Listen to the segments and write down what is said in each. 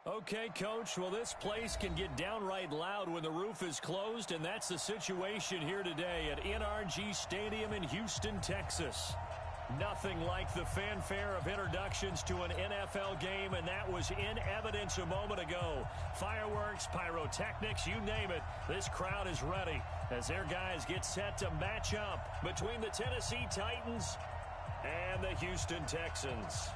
Okay, Coach, well, this place can get downright loud when the roof is closed, and that's the situation here today at NRG Stadium in Houston, Texas. Nothing like the fanfare of introductions to an NFL game, and that was in evidence a moment ago. Fireworks, pyrotechnics, you name it, this crowd is ready as their guys get set to match up between the Tennessee Titans and the Houston Texans.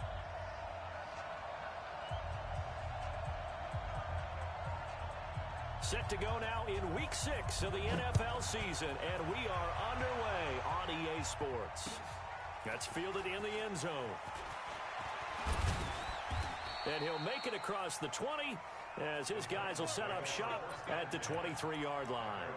Set to go now in Week 6 of the NFL season, and we are underway on EA Sports. That's fielded in the end zone. And he'll make it across the 20 as his guys will set up shop at the 23-yard line.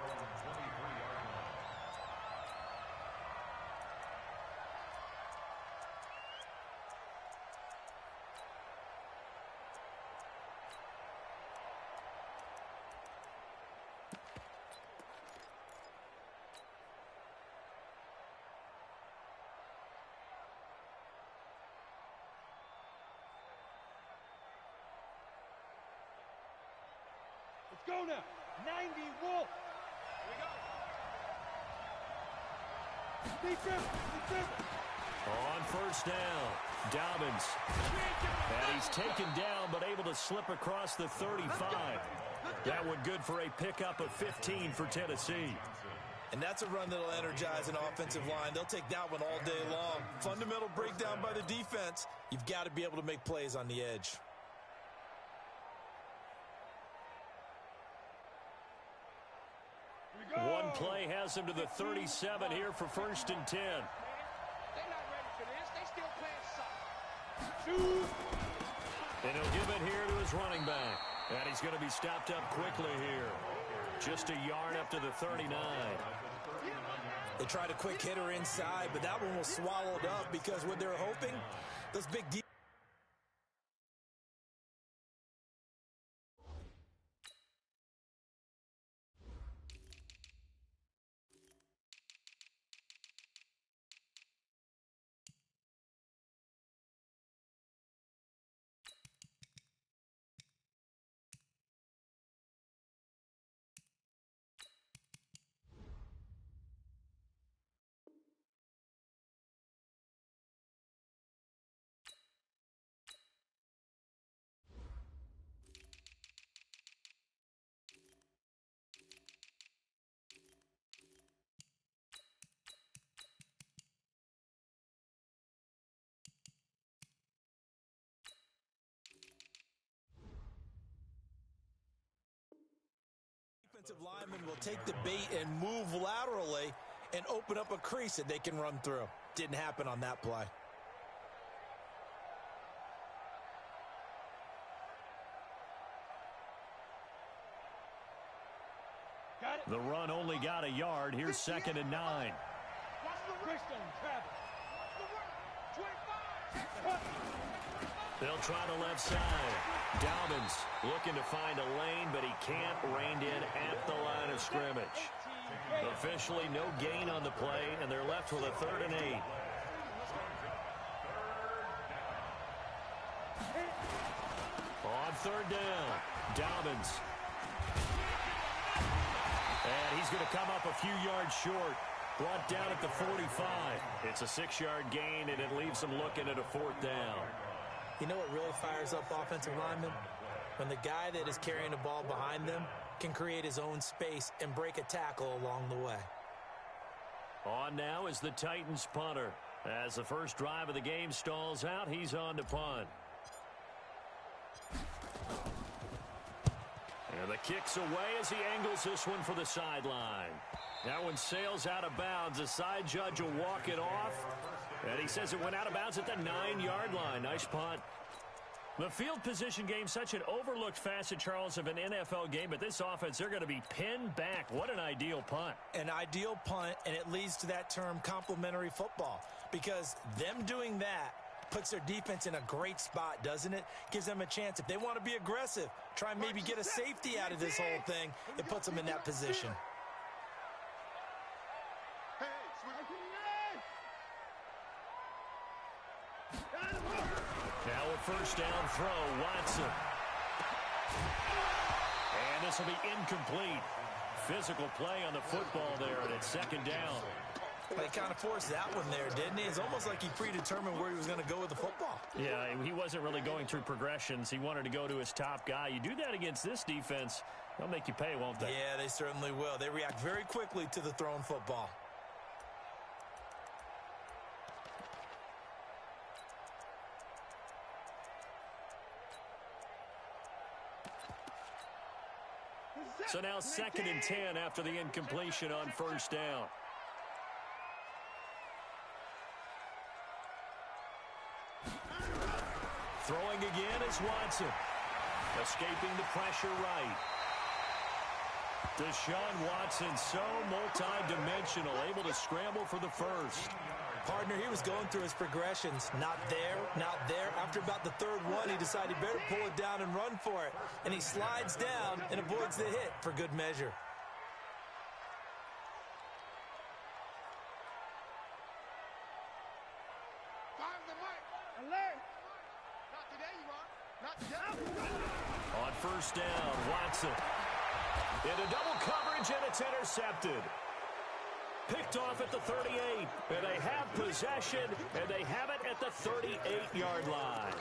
Go now. 90 Wolf. Here we go. Defense. On first down, Dobbins. And he's taken down but able to slip across the 35. That one good for a pickup of 15 for Tennessee. And that's a run that'll energize an offensive line. They'll take that one all day long. Fundamental breakdown by the defense. You've got to be able to make plays on the edge. One play has him to the 37 here for 1st and 10. They're not ready for this. They still playing soft. And he'll give it here to his running back. And he's going to be stopped up quickly here. Just a yard up to the 39. They tried a quick hitter inside, but that one was swallowed up because what they're hoping, those big deep. Defensive linemen will take the bait and move laterally and open up a crease that they can run through. Didn't happen on that play. The run only got a yard. Here's 2nd and 9. They'll try the left side. Dobbins looking to find a lane, but he can't. Reined in at the line of scrimmage. Officially no gain on the play, and they're left with a 3rd and 8. On 3rd down, Dobbins. And he's going to come up a few yards short. Brought down at the 45. It's a 6-yard gain, and it leaves them looking at a 4th down. You know what really fires up offensive linemen? When the guy that is carrying the ball behind them can create his own space and break a tackle along the way. On now is the Titans punter. As the first drive of the game stalls out, he's on to punt. And the kick's away as he angles this one for the sideline. That one sails out of bounds. The side judge will walk it off. And he says it went out of bounds at the 9-yard line. Nice punt. The field position game, such an overlooked facet, Charles, of an NFL game. But this offense, they're going to be pinned back. What an ideal punt. An ideal punt, and it leads to that term complementary football. Because them doing that puts their defense in a great spot, doesn't it? Gives them a chance. If they want to be aggressive, try and maybe get a safety out of this whole thing, it puts them in that position. Now a first down throw, Watson. And this will be incomplete. Physical play on the football there, and it's second down. He kind of forced that one there, didn't he? It's almost like he predetermined where he was going to go with the football. Yeah, he wasn't really going through progressions. He wanted to go to his top guy. You do that against this defense, they'll make you pay, won't they? Yeah, they certainly will. They react very quickly to the thrown football. So now 2nd and 10 after the incompletion on first down. Throwing again is Watson. Escaping the pressure right. Deshaun Watson, so multi-dimensional, able to scramble for the first. Partner, he was going through his progressions. Not there, not there. After about the third one, he decided he better pull it down and run for it. And he slides down and avoids the hit for good measure. On first down, Watson. Into double coverage, and it's intercepted. Picked off at the 38, and they have possession, and they have it at the 38-yard line.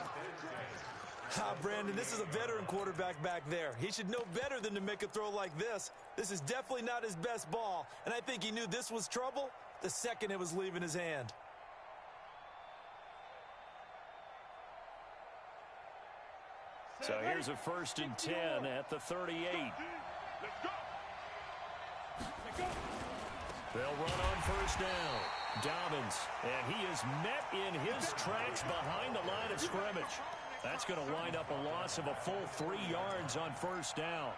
Brandon, this is a veteran quarterback back there. He should know better than to make a throw like this. This is definitely not his best ball, and I think he knew this was trouble the second it was leaving his hand. So here's a 1st and 10 at the 38. They'll run on first down. Dobbins, and he is met in his tracks behind the line of scrimmage. That's going to wind up a loss of a full 3 yards on first down.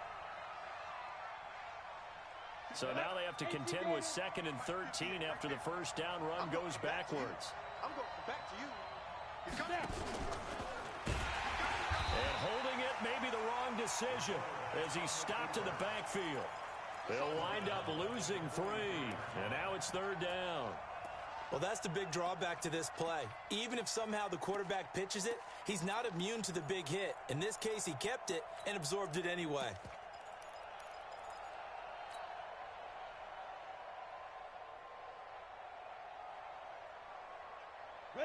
So now they have to contend with 2nd and 13 after the first down run goes backwards. I'm going back to you. And holding it may be the wrong decision as he's stopped in the backfield. They'll wind up losing 3, and now it's 3rd down. Well, that's the big drawback to this play. Even if somehow the quarterback pitches it, he's not immune to the big hit. In this case, he kept it and absorbed it anyway.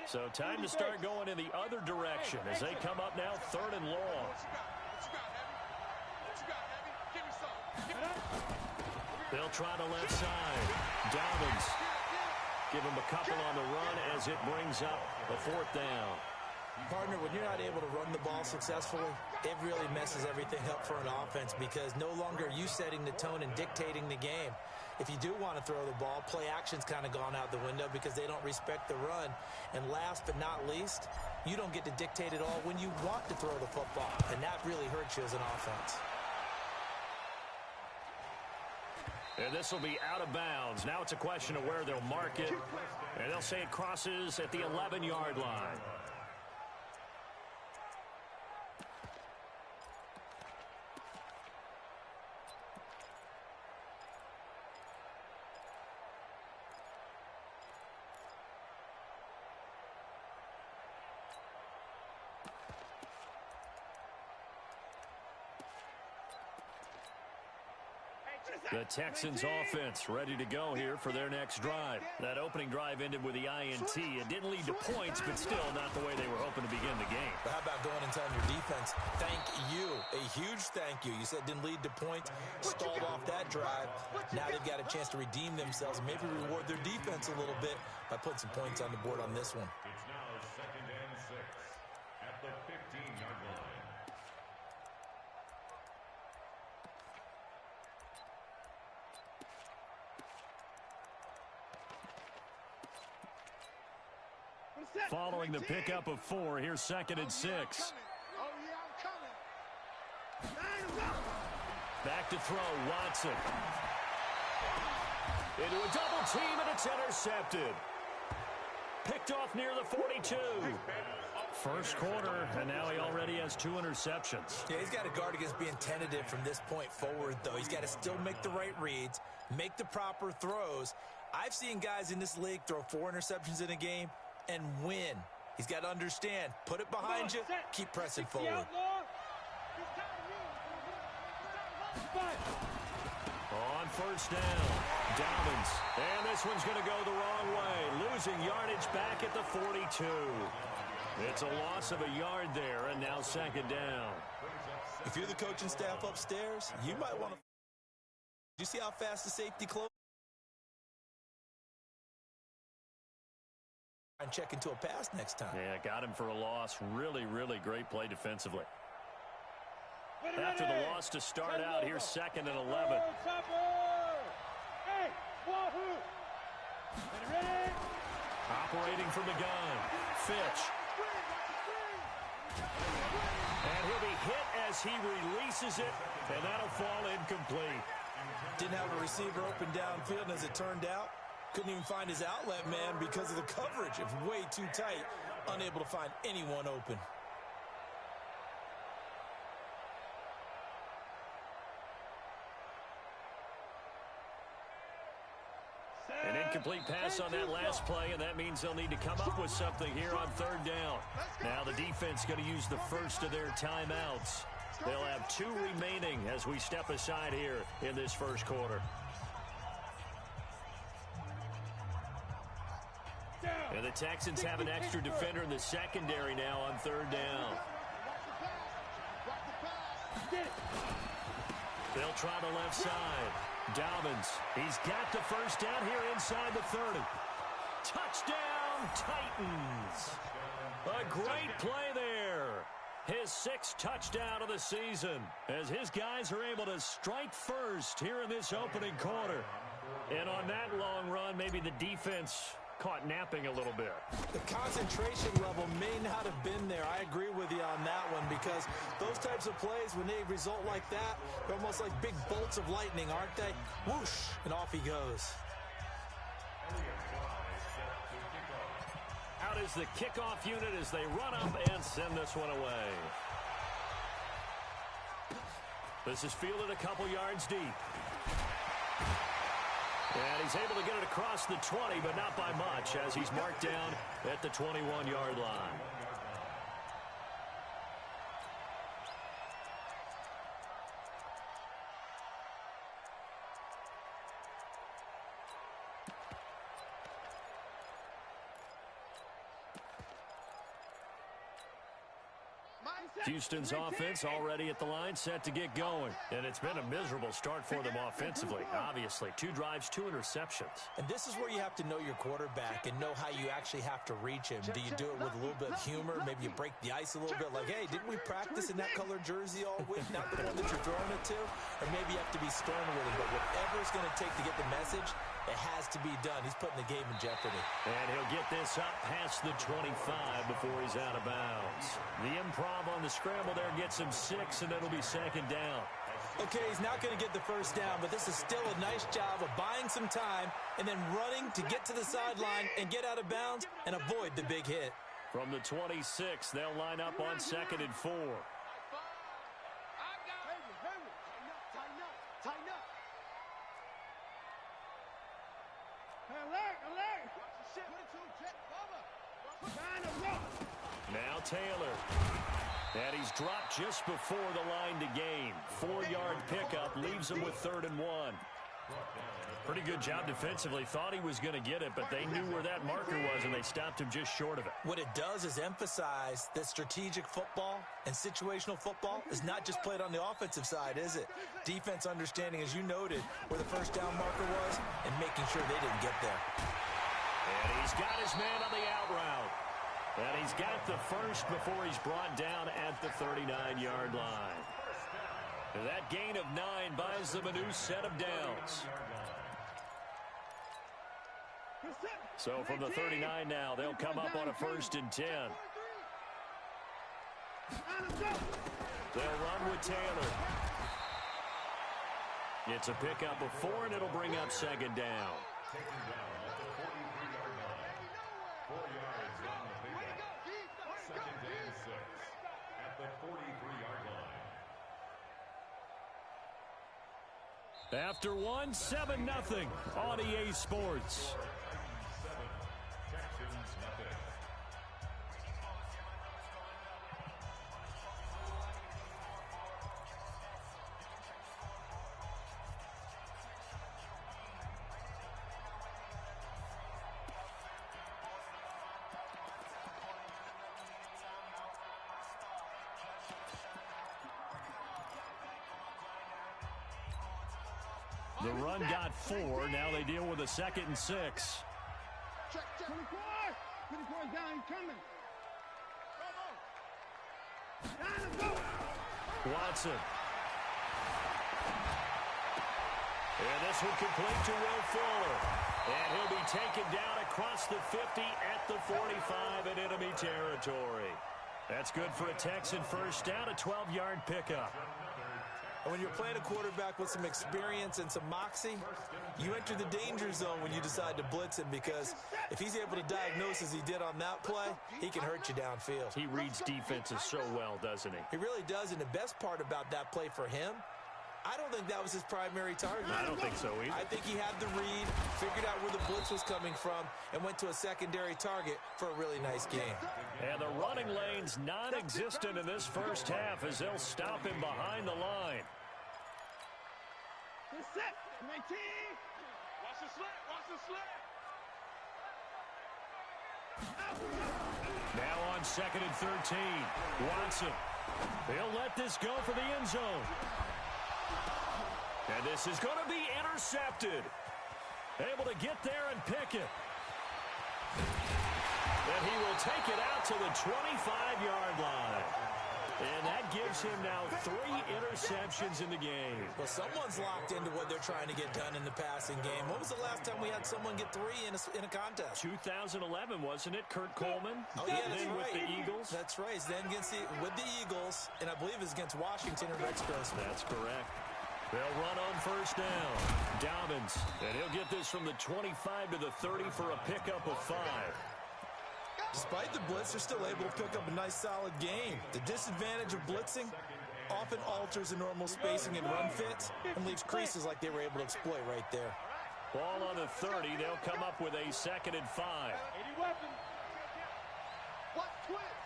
So time to start going in the other direction as they come up now 3rd and long. They'll try the left side. Dobbins. Give him a couple on the run as it brings up the 4th down. Partner, when you're not able to run the ball successfully, it really messes everything up for an offense because no longer are you setting the tone and dictating the game. If you do want to throw the ball, play action's kind of gone out the window because they don't respect the run. And last but not least, you don't get to dictate it all when you want to throw the football. And that really hurts you as an offense. And this will be out of bounds. Now it's a question of where they'll mark it. And they'll say it crosses at the 11-yard line. The Texans offense ready to go here for their next drive. That opening drive ended with the INT. It didn't lead to points, but still not the way they were hoping to begin the game. But how about going and telling your defense, thank you, a huge thank you. You said it didn't lead to points, stalled off that drive. Now they've got a chance to redeem themselves and maybe reward their defense a little bit by putting some points on the board on this one. It's now 2nd and 6 at the 15-yard line. Following the pickup of 4, here's 2nd and 6. Oh, yeah, I'm coming. Back to throw, Watson. Into a double team, and it's intercepted. Picked off near the 42. First quarter, and now he already has 2 interceptions. Yeah, he's got to guard against being tentative from this point forward, though. He's got to still make the right reads, make the proper throws. I've seen guys in this league throw 4 interceptions in a game and win. He's got to understand, put it behind you, keep pressing forward. On first down, Dobbins. And this one's going to go the wrong way, losing yardage back at the 42. It's a loss of a yard there, and now second down. If you're the coaching staff upstairs, you might want to... Do you see how fast the safety closed? And check into a pass next time. Yeah, got him for a loss. Really, really great play defensively. After the loss to start out, here's second and 11. Operating from the gun, Fitch. And he'll be hit as he releases it, and that'll fall incomplete. Didn't have a receiver open downfield, and as it turned out, couldn't even find his outlet man because of the coverage. It was way too tight, unable to find anyone open. An incomplete pass on that last play, and that means they'll need to come up with something here on third down. Now the defense going to use the first of their timeouts. They'll have 2 remaining as we step aside here in this first quarter. And the Texans have an extra defender in the secondary now on third down. They'll try the left side. Dobbins, he's got the first down here inside the 30. Touchdown, Titans. A great play there. His 6th touchdown of the season as his guys are able to strike first here in this opening quarter. And on that long run, maybe the defense caught napping a little bit. The concentration level may not have been there. I agree with you on that one because those types of plays, when they result like that, they're almost like big bolts of lightning, aren't they? Whoosh, and off he goes. Out is the kickoff unit as they run up and send this one away. This is fielded a couple yards deep. And he's able to get it across the 20, but not by much, as he's marked down at the 21-yard line. Houston's offense already at the line, set to get going. And it's been a miserable start for them offensively, obviously. 2 drives, 2 interceptions. And this is where you have to know your quarterback and know how you actually have to reach him. Do you do it with a little bit of humor? Maybe you break the ice a little bit like, hey, didn't we practice in that colored jersey all week? Not the one that you're throwing it to? Or maybe you have to be stern with him. But whatever it's going to take to get the message, it has to be done. He's putting the game in jeopardy. And he'll get this up past the 25 before he's out of bounds. The improv on the scramble there gets him 6, and it'll be second down. Okay, he's not going to get the first down, but this is still a nice job of buying some time and then running to get to the sideline and get out of bounds and avoid the big hit. From the 26, they'll line up on 2nd and 4. Now Taylor. And he's dropped just before the line to gain. 4-yard pickup leaves him with 3rd and 1. Pretty good job defensively. Thought he was going to get it, but they knew where that marker was, and they stopped him just short of it. What it does is emphasize that strategic football and situational football is not just played on the offensive side, is it? Defense understanding, as you noted, where the first down marker was and making sure they didn't get there. And he's got his man on the out route. And he's got the first before he's brought down at the 39-yard line. And that gain of 9 buys them a new set of downs. So from the 39 now, they'll come up on a 1st and 10. They'll run with Taylor. It's a pickup of 4, and it'll bring up 2nd down. After 1, 7-0 on EA Sports. The run got 4. Now they deal with a 2nd and 6. Check. 24 down. He's coming. Watson. And this one complete to Will Fuller. And he'll be taken down across the 50 at the 45 in enemy territory. That's good for a Texan first down, a 12-yard pickup. And when you're playing a quarterback with some experience and some moxie, you enter the danger zone when you decide to blitz him, because if he's able to diagnose as he did on that play, he can hurt you downfield. He reads defenses so well, doesn't he? He really does, and the best part about that play for him, I don't think that was his primary target. I don't think so either. I think he had the read, figured out where the blitz was coming from, and went to a secondary target for a really nice game. And the running lane's non-existent in this first half as they'll stop him behind the line. Set. 19. Watch the slant. Now on 2nd and 13. Watson. They'll let this go for the end zone. And this is going to be intercepted. Able to get there and pick it. And he will take it out to the 25-yard line. And that gives him now 3 interceptions in the game. Well, someone's locked into what they're trying to get done in the passing game. When was the last time we had someone get 3 in a contest? 2011, wasn't it? Kurt Coleman? Oh, yeah, and that's then right. with the Eagles? That's right. It's then with the Eagles, and I believe it's against Washington or Rex Grossman. That's correct. They'll run on first down. Dobbins, and he'll get this from the 25 to the 30 for a pickup of 5. Despite the blitz, they're still able to pick up a nice, solid game. The disadvantage of blitzing often alters the normal spacing and run fits and leaves creases like they were able to exploit right there. Ball on the 30. They'll come up with a 2nd and 5. 80 weapons. Watch twins.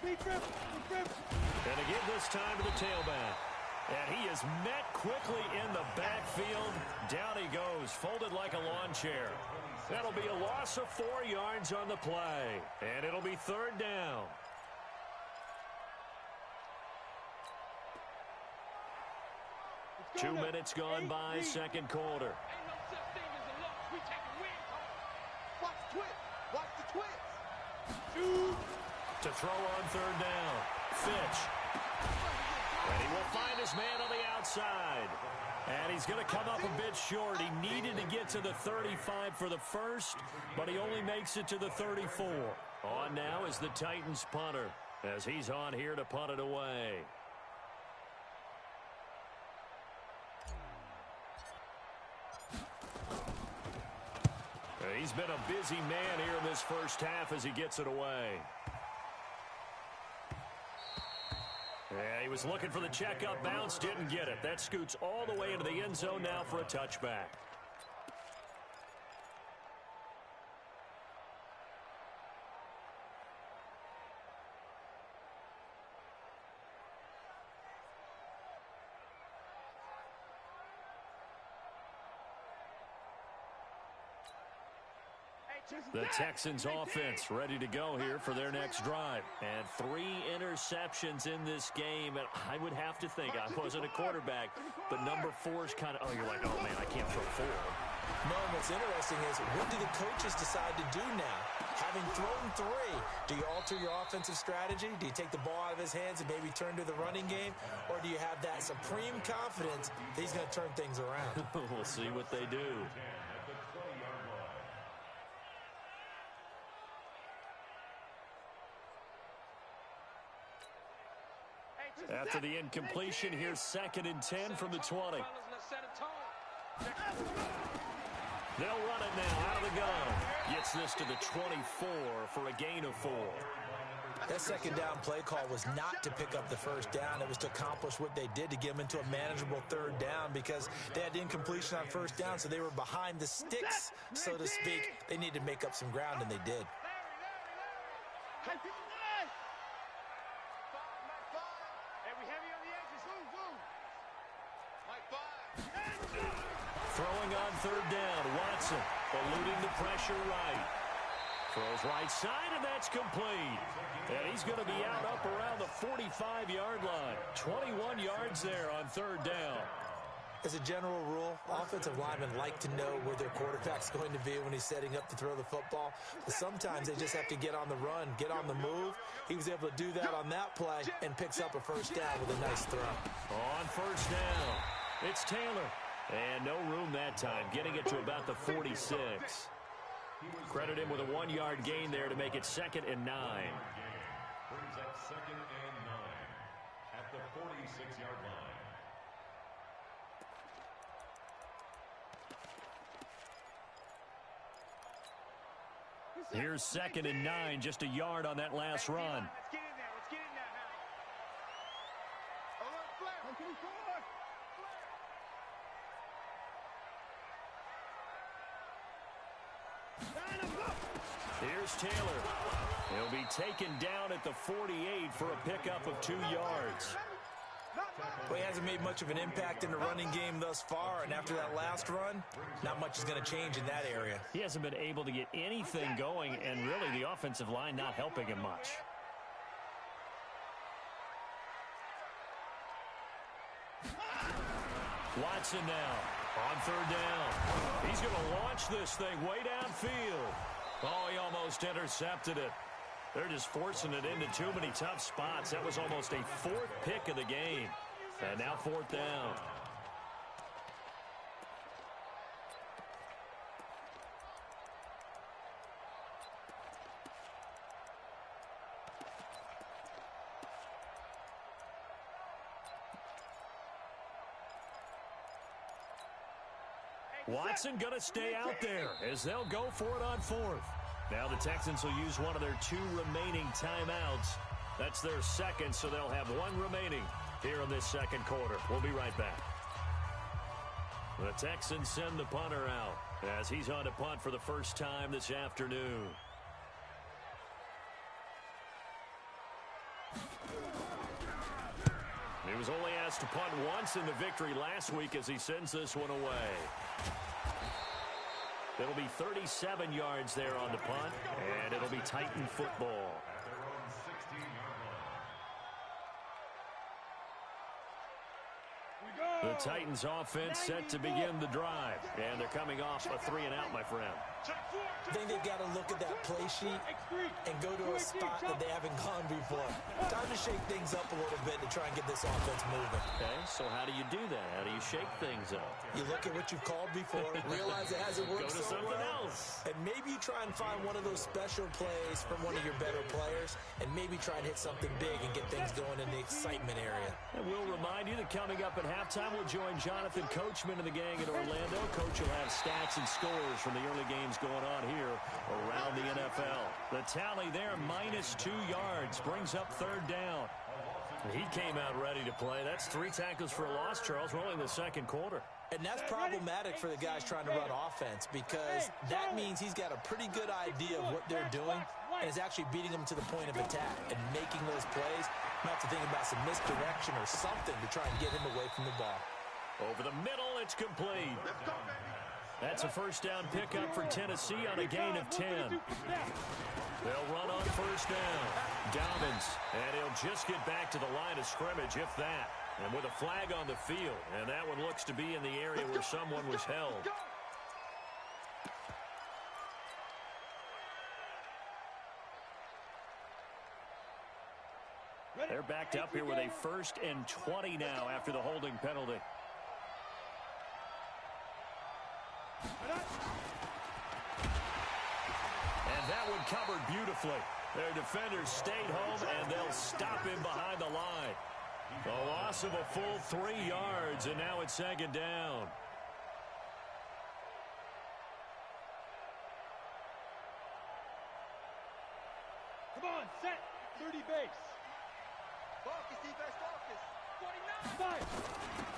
And again this time to the tailback. And he is met quickly in the backfield. Down he goes, folded like a lawn chair. That'll be a loss of 4 yards on the play. And it'll be 3rd down. Two minutes gone by, second quarter. Ain't no such thing as a loss. We taking wins home. Watch the twins. To throw on 3rd down. Fitch. And he will find his man on the outside. And he's going to come up a bit short. He needed to get to the 35 for the first, but he only makes it to the 34. On now is the Titans punter, as he's on here to punt it away. He's been a busy man here in this first half as he gets it away. Yeah, he was looking for the checkup bounce, didn't get it. That scoots all the way into the end zone now for a touchback. The Texans offense ready to go here for their next drive. And 3 interceptions in this game. And I would have to think, I wasn't a quarterback, but number 4 is kind of, oh, you're like, oh, man, I can't throw 4. No, and what's interesting is, what do the coaches decide to do now? Having thrown 3, do you alter your offensive strategy? Do you take the ball out of his hands and maybe turn to the running game? Or do you have that supreme confidence that he's going to turn things around? We'll see what they do. After the incompletion, here's 2nd and 10 from the 20. They'll run it now out of the gun. Gets this to the 24 for a gain of 4. That second down play call was not to pick up the first down. It was to accomplish what they did, to get them into a manageable 3rd down, because they had incompletion on first down, so they were behind the sticks, so to speak. They needed to make up some ground, and they did. Throwing on 3rd down, Watson eluding the pressure right. Throws right side, and that's complete. And he's going to be out up around the 45-yard line. 21 yards there on third down. As a general rule, offensive linemen like to know where their quarterback's going to be when he's setting up to throw the football. But sometimes they just have to get on the run, get on the move. He was able to do that on that play and picks up a first down with a nice throw. On first down, it's Taylor. And no room that time, getting it to about the 46. Credit him with a 1-yard gain there to make it 2nd and 9. Brings up 2nd and 9 at the 46-yard line. Here's 2nd and 9, just a yard on that last run. Let's get in there. Let's get in there now. Alert, flare. Here's Taylor. He'll be taken down at the 48 for a pickup of 2 yards. Well, he hasn't made much of an impact in the running game thus far, and after that last run, not much is going to change in that area. He hasn't been able to get anything going, and really the offensive line not helping him much. Watson now on third down. He's going to launch this thing way downfield. Oh, he almost intercepted it. They're just forcing it into too many tough spots. That was almost a 4th pick of the game. And now 4th down. Watson going to stay out there as they'll go for it on 4th. Now the Texans will use one of their 2 remaining timeouts. That's their 2nd, so they'll have 1 remaining here in this 2nd quarter. We'll be right back. The Texans send the punter out as he's on to punt for the first time this afternoon. He was only asked to punt once in the victory last week as he sends this one away. It'll be 37 yards there on the punt, and it'll be Titan football. The Titans offense set to begin the drive, and they're coming off a 3-and-out, my friend. I think they've got to look at that play sheet and go to a spot that they haven't gone before. Time to shake things up a little bit to try and get this offense moving. Okay, so how do you do that? How do you shake things up? You look at what you've called before, realize it hasn't worked Go to so something well, else. and maybe you try and find one of those special plays from one of your better players, and maybe try and hit something big and get things going in the excitement area. And we'll remind you that coming up at halftime, we'll join Jonathan Coachman and the gang in Orlando. Coach will have stats and scores from the early games going on here around the NFL. The tally there, -2 yards, brings up 3rd down. He came out ready to play. That's 3 tackles for a loss, Charles. We're only in the 2nd quarter. And that's problematic for the guys trying to run offense because that means he's got a pretty good idea of what they're doing and is actually beating them to the point of attack and making those plays. Might have to think about some misdirection or something to try and get him away from the ball. Over the middle, it's complete. That's a first down pickup for Tennessee on a gain of 10. They'll run on first down. Dobbins, and he'll just get back to the line of scrimmage, if that. And with a flag on the field, and that one looks to be in the area where someone was held. They're backed up here with a 1st and 20 now after the holding penalty. And that one covered beautifully. Their defenders stayed home, and they'll stop him behind the line. A loss of a full 3 yards, and now it's 2nd down. Come on, set. 30 base. Focus, defense, focus. 49.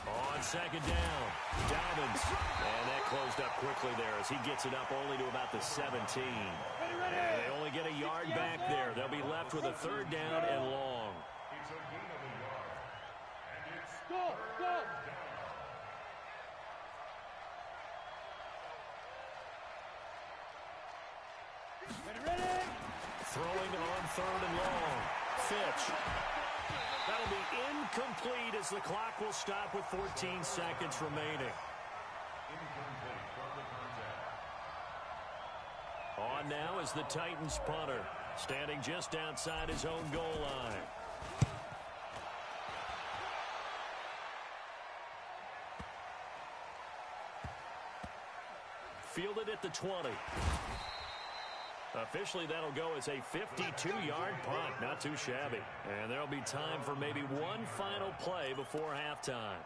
On 2nd down, Dobbins. And that closed up quickly there as he gets it up only to about the 17. And they only get a yard back there. They'll be left with a 3rd down and long. It's a gain of a yard. And it's Go, go. Ready, ready. third and long. Fitch. That'll be incomplete as the clock will stop with 14 seconds remaining. On now is the Titans punter, standing just outside his own goal line. Fielded at the 20. Officially, that'll go as a 52-yard punt. Not too shabby. And there'll be time for maybe one final play before halftime.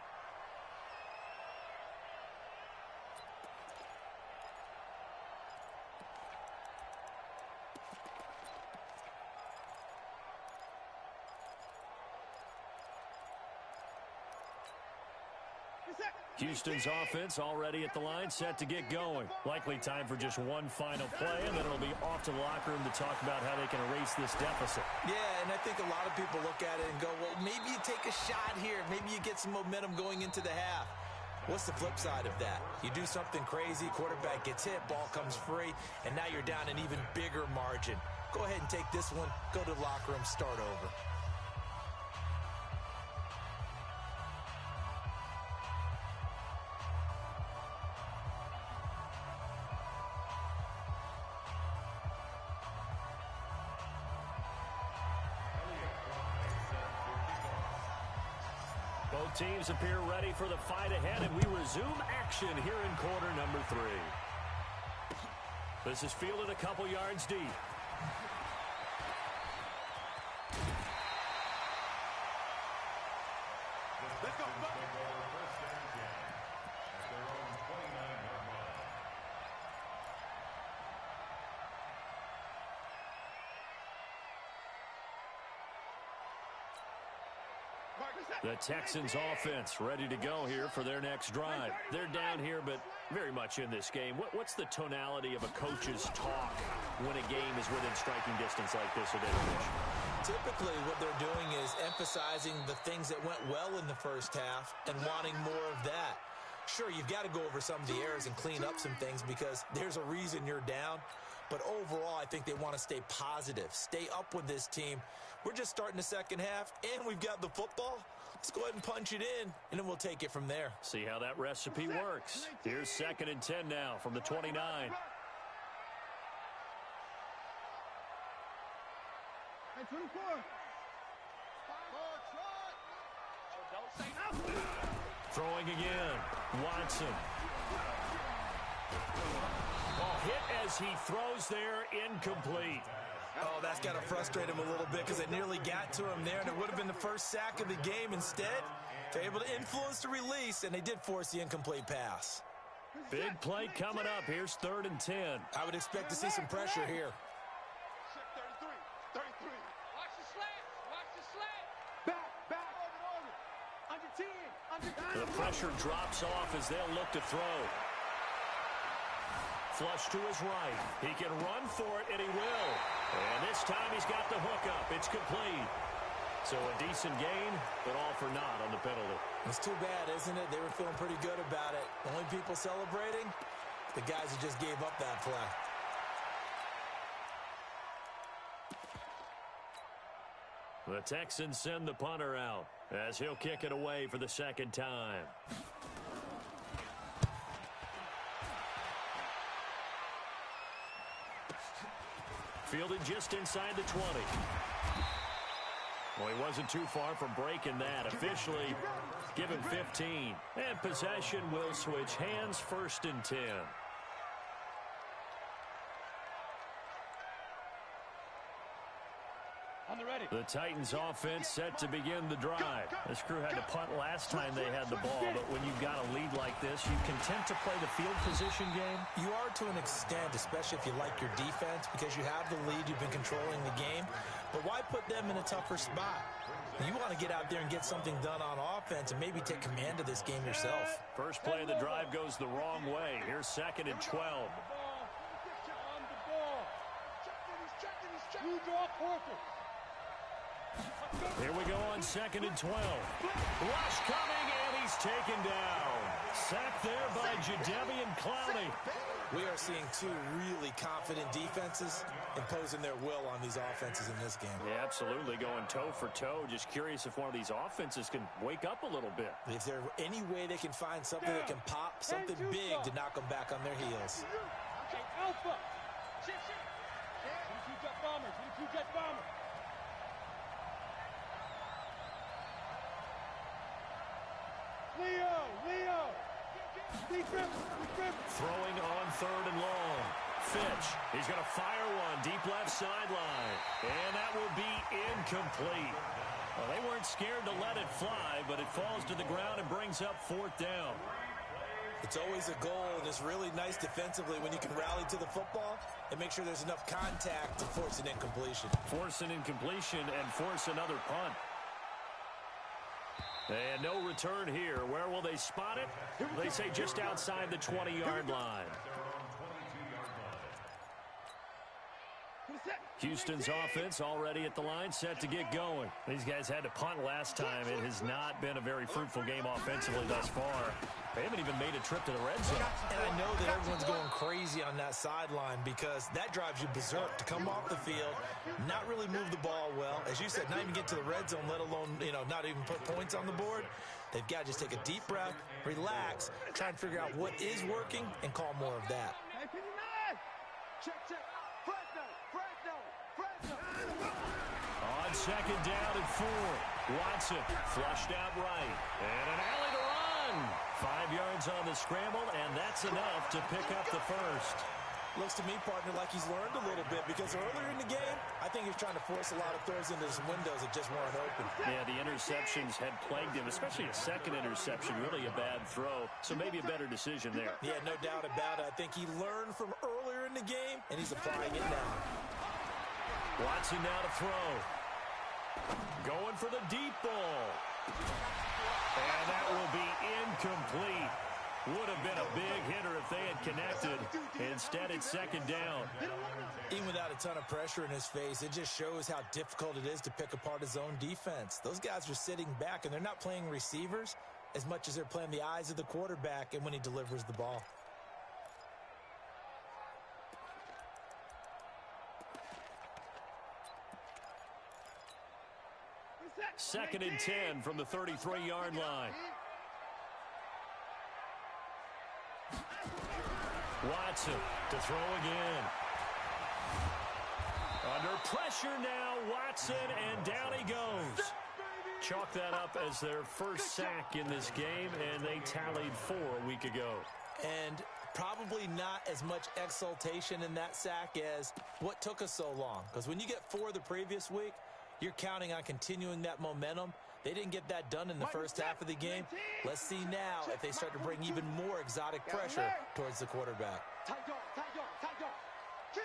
Houston's offense already at the line, set to get going. Likely time for just one final play, and then it'll be off to the locker room to talk about how they can erase this deficit. Yeah, and I think a lot of people look at it and go, well, maybe you take a shot here. Maybe you get some momentum going into the half. What's the flip side of that? You do something crazy, quarterback gets hit, ball comes free, and now you're down an even bigger margin. Go ahead and take this one, go to the locker room, start over. Both teams appear ready for the fight ahead, and we resume action here in quarter number 3. This is fielded a couple yards deep. Let's go. The Texans offense ready to go here for their next drive. They're down here, but very much in this game. What's the tonality of a coach's talk when a game is within striking distance like this? Typically, what they're doing is emphasizing the things that went well in the first half and wanting more of that. Sure, you've got to go over some of the errors and clean up some things because there's a reason you're down. But overall, I think they want to stay positive, stay up with this team. We're just starting the second half, and we've got the football. Let's go ahead and punch it in, and then we'll take it from there. See how that recipe works. Here's 2nd and 10 now from the 29. Throwing again. Watson. Ball hit as he throws there, incomplete. Oh, that's got to frustrate him a little bit because it nearly got to him there, and it would have been the first sack of the game. Instead, they're able to influence the release, and they did force the incomplete pass. Big play coming up. Here's 3rd and 10. I would expect to see some pressure here. 33. Watch the slant. Watch the slant. Back. Under 10. The pressure drops off as they'll look to throw. Flush to his right. He can run for it, and he will. And this time he's got the hook up. It's complete. So a decent gain, but all for naught on the penalty. It's too bad, isn't it? They were feeling pretty good about it. Only people celebrating, the guys who just gave up that play. The Texans send the punter out as he'll kick it away for the second time. Fielded just inside the 20. Well, he wasn't too far from breaking that. Officially, give him 15. And possession will switch hands, 1st and 10. The Titans offense set to begin the drive. This crew had to punt last time they had the ball, but when you've got a lead like this, you content to play the field position game? You are to an extent, especially if you like your defense, because you have the lead, you've been controlling the game. But why put them in a tougher spot? You want to get out there and get something done on offense and maybe take command of this game yourself. First play of the drive goes the wrong way. Here's 2nd and 12. Here we go on 2nd and 12. Rush coming, and he's taken down. Sacked there by Jadeveon Clowney. We are seeing two really confident defenses imposing their will on these offenses in this game. Yeah, absolutely, going toe for toe. Just curious if one of these offenses can wake up a little bit. If there's any way they can find something that can pop, something big to knock them back on their heels. Okay, Alpha. Shit. We 2 jet bombers. We 2 jet bombers. Leo. Throwing on 3rd and long. Fitch, he's going to fire one deep left sideline. And that will be incomplete. Well, they weren't scared to let it fly, but it falls to the ground and brings up 4th down. It's always a goal, and it's really nice defensively when you can rally to the football and make sure there's enough contact to force an incompletion. Force an incompletion and force another punt. And no return here. Where will they spot it? They say just outside the 20-yard line. Houston's offense already at the line, set to get going. These guys had to punt last time. It has not been a very fruitful game offensively thus far. They haven't even made a trip to the red zone. And I know that everyone's going crazy on that sideline because that drives you berserk to come off the field, not really move the ball well. As you said, not even get to the red zone, let alone, not even put points on the board. They've got to just take a deep breath, relax, try and figure out what is working, and call more of that. Check. Fresno. On 2nd down and 4. Watson flushed out right. And an alley to run. 5 yards on the scramble, and that's enough to pick up the first. Looks to me, partner, like he's learned a little bit because earlier in the game, I think he was trying to force a lot of throws into some windows that just weren't open. Yeah, the interceptions had plagued him, especially a second interception, really a bad throw. So maybe a better decision there. Yeah, no doubt about it. I think he learned from earlier in the game, and he's applying it now. Watson now to throw. Going for the deep ball. And that will be incomplete. Would have been a big hitter if they had connected. Instead, it's 2nd down. Even without a ton of pressure in his face, it just shows how difficult it is to pick apart his own defense. Those guys are sitting back, and they're not playing receivers as much as they're playing the eyes of the quarterback and when he delivers the ball. Second and 10 from the 33-yard line. Watson to throw again. Under pressure now, Watson, and down he goes. Chalk that up as their first sack in this game, and they tallied 4 a week ago. And probably not as much exultation in that sack as what took us so long. Because when you get 4 the previous week, you're counting on continuing that momentum. They didn't get that done in the first half of the game. Let's see now if they start to bring even more exotic pressure towards the quarterback. Tight dog. Kill.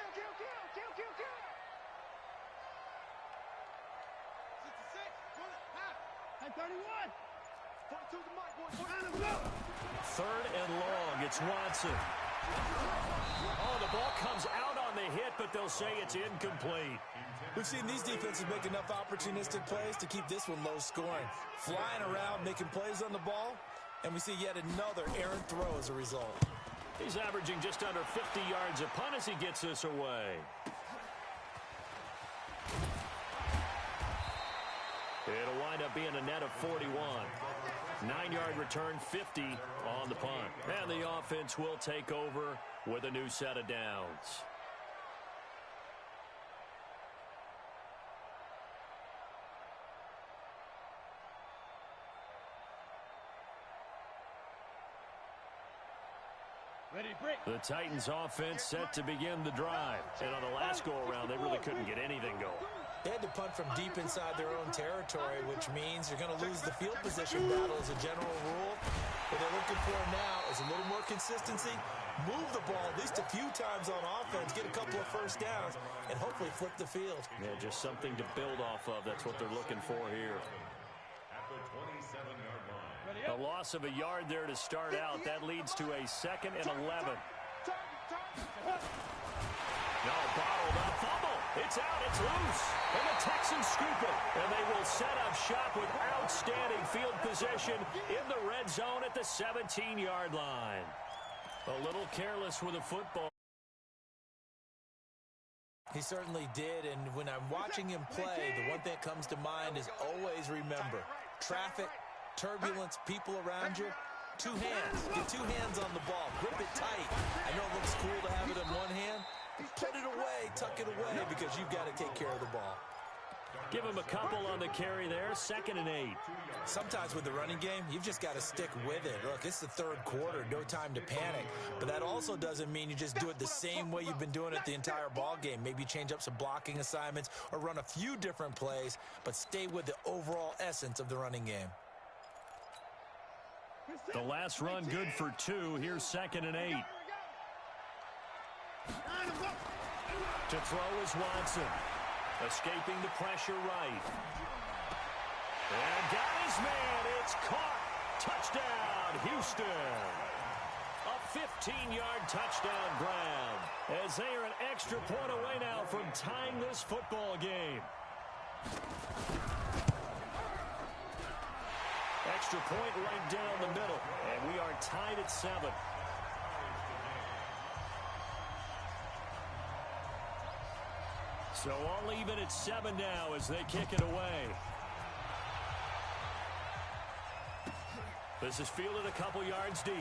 66, 31. 42 the mic, boys. 3rd and long, it's Watson. Oh, the ball comes out on the hit, but they'll say it's incomplete. We've seen these defenses make enough opportunistic plays to keep this one low scoring. Flying around, making plays on the ball, and we see yet another errant throw as a result. He's averaging just under 50 yards a punt as he gets this away. It'll wind up being a net of 41. 9-yard return, 50 on the punt. And the offense will take over with a new set of downs. The Titans offense set to begin the drive. And on the last go-around, they really couldn't get anything going. They had to punt from deep inside their own territory, which means you're going to lose the field position battle as a general rule. What they're looking for now is a little more consistency, move the ball at least a few times on offense, get a couple of first downs, and hopefully flip the field. Yeah, just something to build off of. That's what they're looking for here. At the 27-yard line. A loss of a yard there to start out. That leads to a 2nd and 11. No, bottled up, fumble. It's out, it's loose. And the Texans scoop it. And they will set up shop with outstanding field position in the red zone at the 17-yard line. A little careless with a football. He certainly did, and when I'm watching him play, the one thing that comes to mind is always remember, traffic, turbulence, people around you, two hands. Get two hands on the ball. Grip it tight. I know it looks cool to have it in one hand. Put it away, tuck it away, because you've got to take care of the ball. Give him a couple on the carry there, 2nd and 8. Sometimes with the running game, you've just got to stick with it. Look, it's the third quarter, no time to panic. But that also doesn't mean you just do it the same way you've been doing it the entire ball game. Maybe change up some blocking assignments or run a few different plays, but stay with the overall essence of the running game. The last run good for 2. Here's 2nd and 8. To throw is Watson. Escaping the pressure right. And got his man. It's caught. Touchdown, Houston. A 15-yard touchdown grab. As they are an extra point away now from tying this football game. Extra point right down the middle. And we are tied at 7. So all even at 7 now as they kick it away. This is fielded a couple yards deep.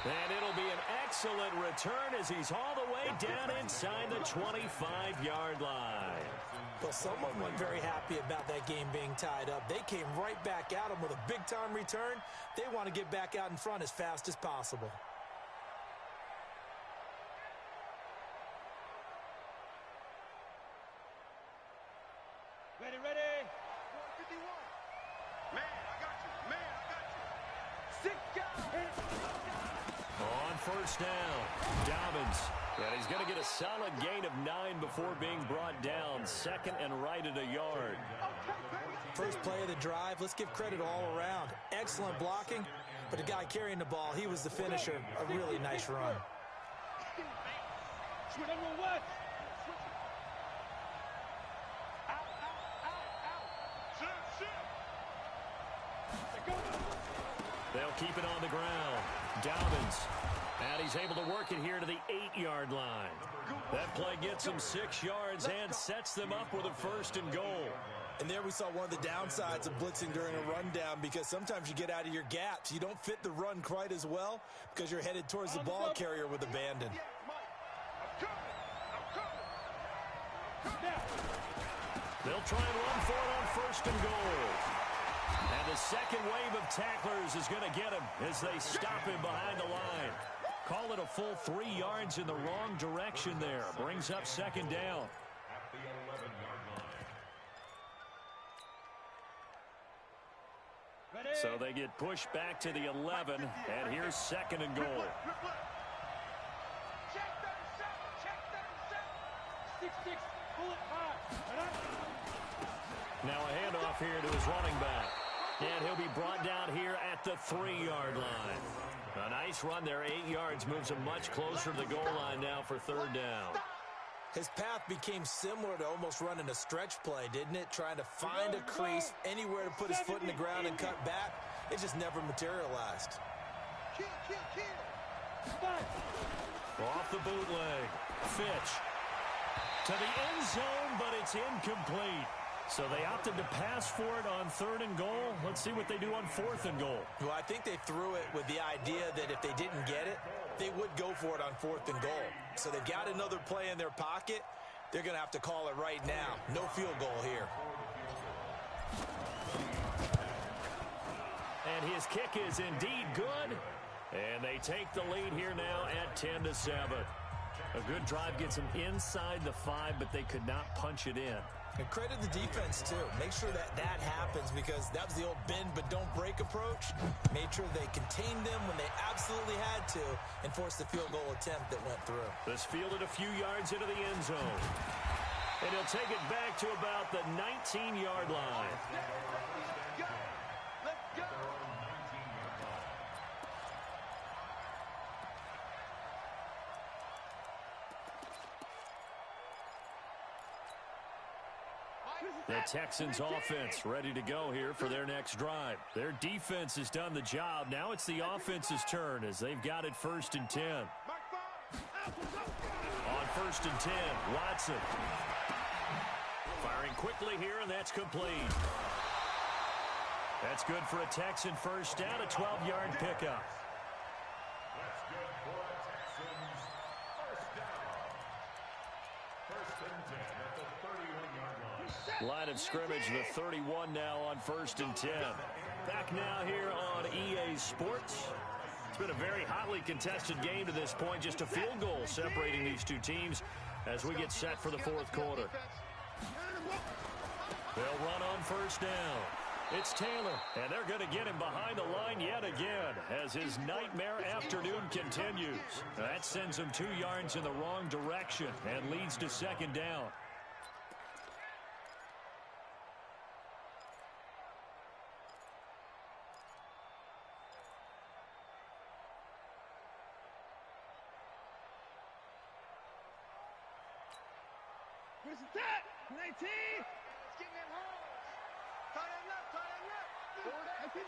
And it'll be an excellent return as he's all the way down inside the 25-yard line. Well, someone wasn't very happy about that game being tied up. They came right back at him with a big-time return. They want to get back out in front as fast as possible. Ready, ready. 451. Man, I got you. Man, I got you. 6 guys. On first down, Dobbins. And he's going to get a solid gain of 9 before being brought down. 2nd and right at a yard. First play of the drive, let's give credit all around. Excellent blocking, but the guy carrying the ball, he was the finisher. A really nice run. Switch number 1. Out, out, out, out. Shoot. They'll keep it on the ground. Dobbins. And he's able to work it here to the 8-yard line. That play gets him 6 yards and sets them up with a 1st and goal. And there we saw one of the downsides of blitzing during a rundown, because sometimes you get out of your gaps. You don't fit the run quite as well because you're headed towards the ball carrier with abandon. They'll try and run for it on 1st and goal. And the second wave of tacklers is going to get him as they stop him behind the line. Call it a full 3 yards in the wrong direction there. Brings up 2nd down. At the 11-yard line. So they get pushed back to the 11, and here's 2nd and goal. Check 37. Check 37. 6-6. Bullet high. Now a handoff here to his running back. And he'll be brought down here at the 3-yard line. A nice run there, 8 yards, moves him much closer to the goal line now for 3rd down. His path became similar to almost running a stretch play, didn't it? Trying to find a crease, anywhere to put his foot in the ground and cut back. It just never materialized. Kill. Off the bootleg. Fitch. To the end zone, but it's incomplete. So they opted to pass for it on 3rd and goal. Let's see what they do on 4th and goal. Well, I think they threw it with the idea that if they didn't get it, they would go for it on 4th and goal. So they've got another play in their pocket. They're going to have to call it right now. No field goal here. And his kick is indeed good. And they take the lead here now at 10-7. A good drive gets them inside the 5, but they could not punch it in. And credit the defense, too. Make sure that happens, because that was the old bend but don't break approach. Made sure they contained them when they absolutely had to and forced the field goal attempt that went through. This fielded a few yards into the end zone. And he'll take it back to about the 19-yard line. Let's go. The Texans offense ready to go here for their next drive. Their defense has done the job. Now it's the offense's turn as they've got it 1st and 10. On 1st and 10, Watson. Firing quickly here, and that's complete. That's good for a Texan first down, a 12-yard pickup. That's good for a Texans first down. 1st and 10 at the 31-yard line. Line of scrimmage, the 31 now on 1st and 10. Back now here on EA Sports. It's been a very hotly contested game to this point. Just a field goal separating these two teams as we get set for the 4th quarter. They'll run on 1st down. It's Taylor, and they're going to get him behind the line yet again as his nightmare afternoon continues. That sends him 2 yards in the wrong direction and leads to 2nd down. Where's the tap? 19. It's getting that home. Tie that left, tie that left. 59.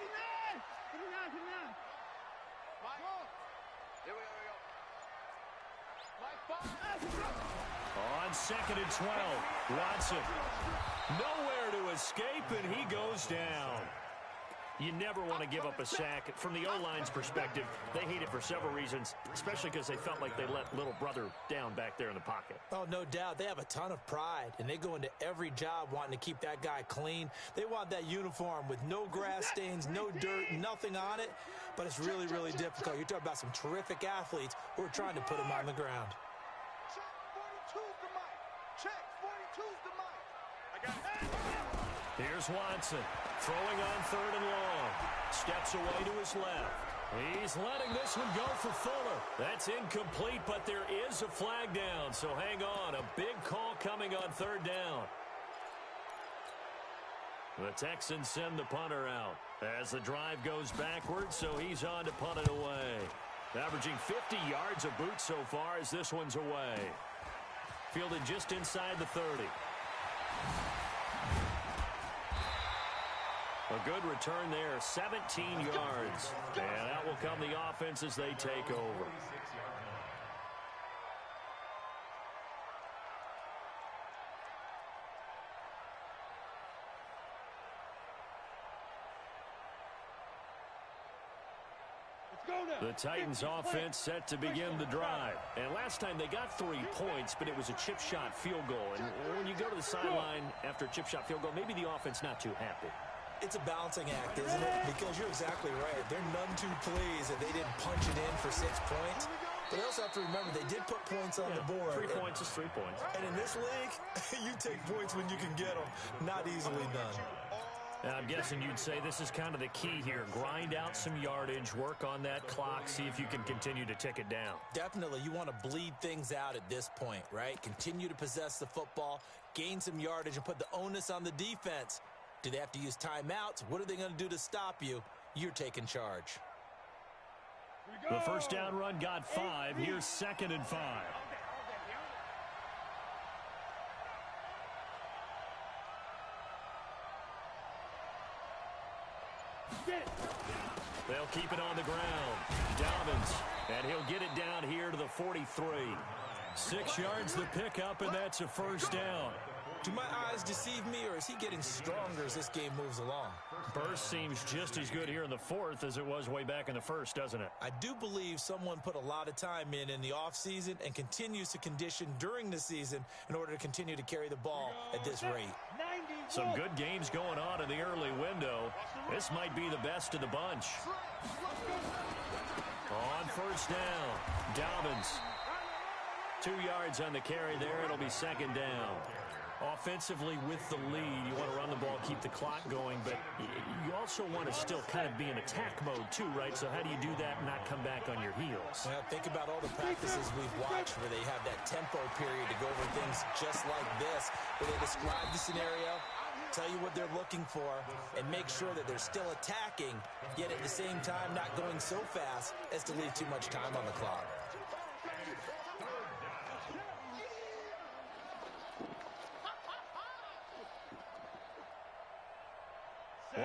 59, 59. Mike. Here we go, Mike, 5. On 2nd and 12, Watson. Nowhere to escape, and he goes down. You never want to give up a sack. From the O-line's perspective, they hate it for several reasons, especially because they felt like they let little brother down back there in the pocket. Oh, no doubt. They have a ton of pride, and they go into every job wanting to keep that guy clean. They want that uniform with no grass stains, no dirt, nothing on it, but it's really, really difficult. You're talking about some terrific athletes who are trying to put him on the ground. Check 42's the mic. Check 42's the mic. I got it. Here's Watson, throwing on 3rd and long. Steps away to his left. He's letting this one go for Fuller. That's incomplete, but there is a flag down, so hang on. A big call coming on 3rd down. The Texans send the punter out as the drive goes backwards, so he's on to punt it away. Averaging 50 yards a boot so far as this one's away. Fielded just inside the 30. A good return there, 17 yards. And out will come the offense as they take over. The Titans offense set to begin the drive. And last time they got 3 points, but it was a chip shot field goal. And when you go to the sideline after a chip shot field goal, maybe the offense not too happy. It's a balancing act, isn't it? Because you're exactly right. They're none too pleased that they didn't punch it in for 6 points. But they also have to remember they did put points on the board. 3 points is 3 points. And in this league, you take points when you can get them. Not easily done. I'm guessing you'd say this is kind of the key here. Grind out some yardage, work on that clock, see if you can continue to tick it down. Definitely. You want to bleed things out at this point, right? Continue to possess the football, gain some yardage, and put the onus on the defense. Do they have to use timeouts? What are they going to do to stop you? You're taking charge. The first down run got 5. Here's 2nd and 5. They'll keep it on the ground. Dobbins, and he'll get it down here to the 43. 6 yards the pickup, and that's a first down. Do my eyes deceive me, or is he getting stronger as this game moves along? Burst seems just as good here in the 4th as it was way back in the 1st, doesn't it? I do believe someone put a lot of time in the offseason and continues to condition during the season in order to continue to carry the ball at this rate. Some good games going on in the early window. This might be the best of the bunch. On first down, Dobbins. 2 yards on the carry there. It'll be 2nd down. Offensively with the lead, you want to run the ball, keep the clock going, but you also want to still kind of be in attack mode too, right? So how do you do that and not come back on your heels? Well, think about all the practices we've watched where they have that tempo period to go over things just like this, where they describe the scenario, tell you what they're looking for, and make sure that they're still attacking, yet at the same time not going so fast as to leave too much time on the clock.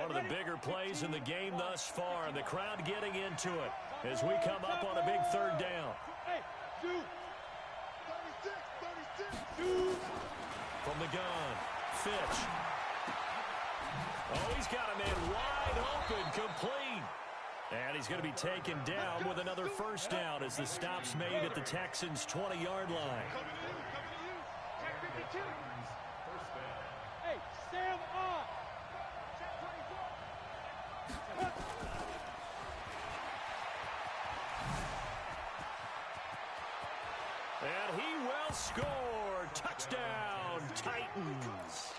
One of the bigger plays in the game thus far, and the crowd getting into it as we come up on a big third down. Hey, shoot. 36, shoot. From the gun, Fitch. Oh, he's got a man wide open, complete. And he's going to be taken down with another first down as the stop's made at the Texans' 20-yard line. Hey, Sam off. And he will score. Touchdown, Titans.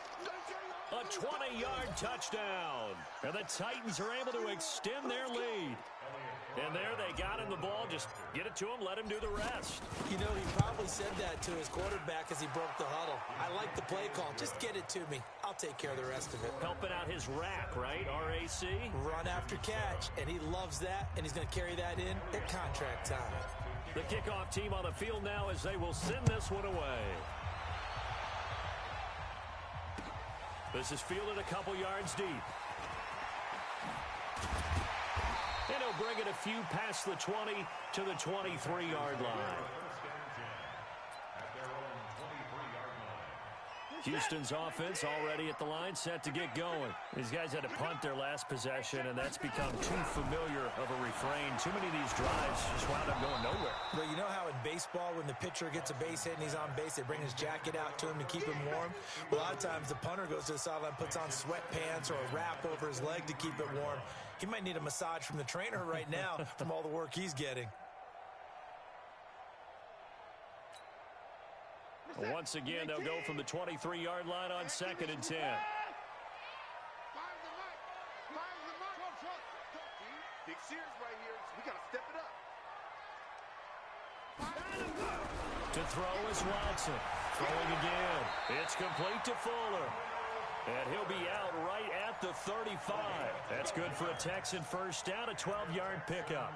A 20-yard touchdown. And the Titans are able to extend their lead. And there they got him the ball. Just get it to him, let him do the rest. You know, he probably said that to his quarterback as he broke the huddle. I like the play call. Just get it to me. I'll take care of the rest of it. Helping out his rack, right? RAC? Run after catch. And he loves that, and he's going to carry that in at contract time. The kickoff team on the field now as they will send this one away. This is fielded a couple yards deep. And he'll bring it a few past the 20 to the 23-yard line. Houston's offense already at the line, set to get going. These guys had to punt their last possession, and that's become too familiar of a refrain. Too many of these drives just wound up going nowhere. Well, you know how in baseball, when the pitcher gets a base hit and he's on base, they bring his jacket out to him to keep him warm? Well, a lot of times the punter goes to the sideline, puts on sweatpants or a wrap over his leg to keep it warm. He might need a massage from the trainer right now from all the work he's getting. Once again, they'll go from the 23-yard line on 2nd and 10. Big Sears right here. We got to step it up. To throw is Watson. Throwing again. It's complete to Fuller. And he'll be out right at the 35. That's good for a Texan first down, a 12-yard pickup.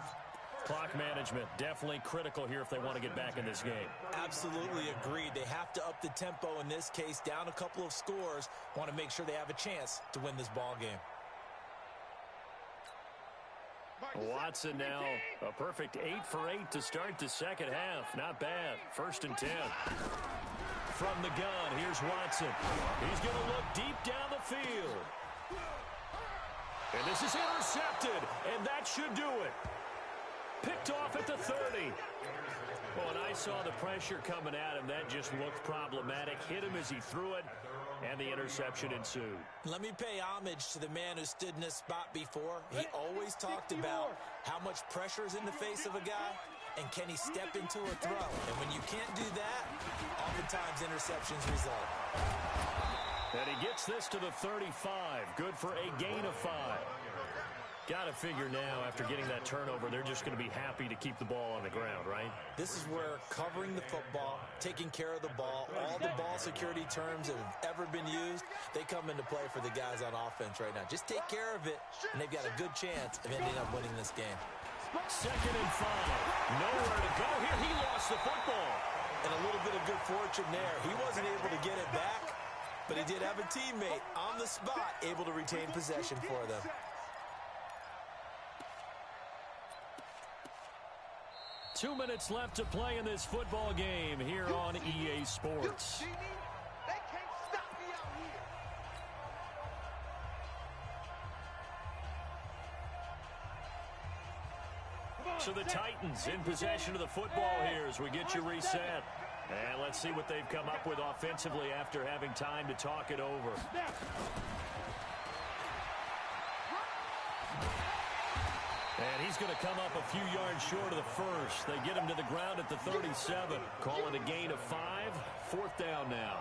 Clock management definitely critical here if they want to get back in this game. Absolutely agreed. They have to up the tempo in this case, down a couple of scores. Want to make sure they have a chance to win this ball game. Watson now a perfect 8 for 8 to start the second half. Not bad. 1st and 10. From the gun, here's Watson. He's going to look deep down the field. And this is intercepted, and that should do it. Picked off at the 30. Well, and I saw the pressure coming at him. That just looked problematic. Hit him as he threw it, and the interception ensued. Let me pay homage to the man who stood in this spot before. He always talked about how much pressure is in the face of a guy, and can he step into a throw. And when you can't do that, oftentimes interceptions result. And he gets this to the 35. Good for a gain of 5. Got to figure now, after getting that turnover, they're just going to be happy to keep the ball on the ground, right? This is where covering the football, taking care of the ball, all the ball security terms that have ever been used, they come into play for the guys on offense right now. Just take care of it, and they've got a good chance of ending up winning this game. 2nd and 5. Nowhere to go here. He lost the football. And a little bit of good fortune there. He wasn't able to get it back, but he did have a teammate on the spot able to retain possession for them. Two minutes left to play in this football game here on EA Sports. So the Titans in possession of the football here as we get you reset. And let's see what they've come up with offensively after having time to talk it over. And he's going to come up a few yards short of the first. They get him to the ground at the 37. Call it a gain of 5. 4th down now.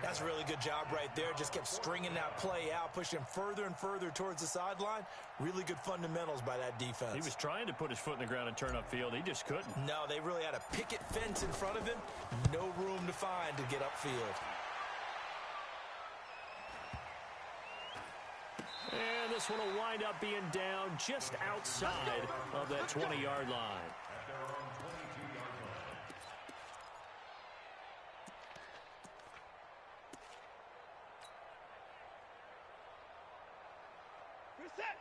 That's a really good job right there. Just kept stringing that play out, pushing him further and further towards the sideline. Really good fundamentals by that defense. He was trying to put his foot in the ground and turn upfield. He just couldn't. No, they really had a picket fence in front of him. No room to find to get upfield. And this one will wind up being down just outside of that 20-yard line.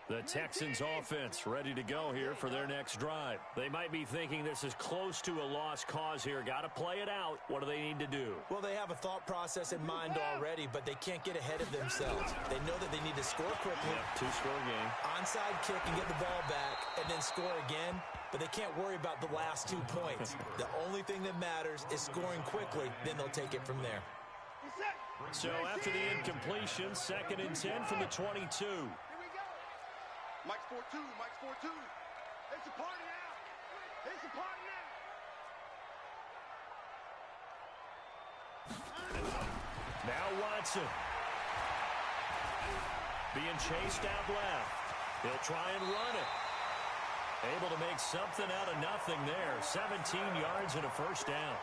The Texans offense ready to go here for their next drive. They might be thinking this is close to a lost cause here. Got to play it out. What do they need to do? Well, they have a thought process in mind already, but they can't get ahead of themselves. They know that they need to score quickly. Yep, two-score game. Onside kick and get the ball back and then score again, but they can't worry about the last 2 points. The only thing that matters is scoring quickly, then they'll take it from there. So after the incompletion, 2nd and 10 from the 22. Mike's 4-2. Mike's 4-2. It's a party now. It's a party now. Now Watson. Being chased out left. He'll try and run it. Able to make something out of nothing there. 17 yards and a first down.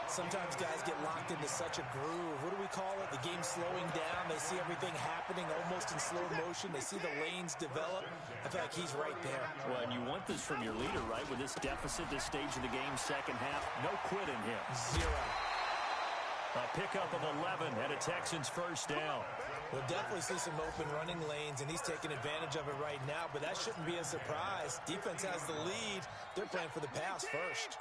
Sometimes guys get locked into such a groove. What do we call it? The game's slowing down. They see everything happening almost in slow motion. They see the lanes develop. I feel like he's right there. Well, and you want this from your leader, right? With this deficit, this stage of the game, second half, no quit in him. 0. A pickup of 11 and a Texans first down. We'll definitely see some open running lanes, and he's taking advantage of it right now, but that shouldn't be a surprise. Defense has the lead. They're playing for the pass first.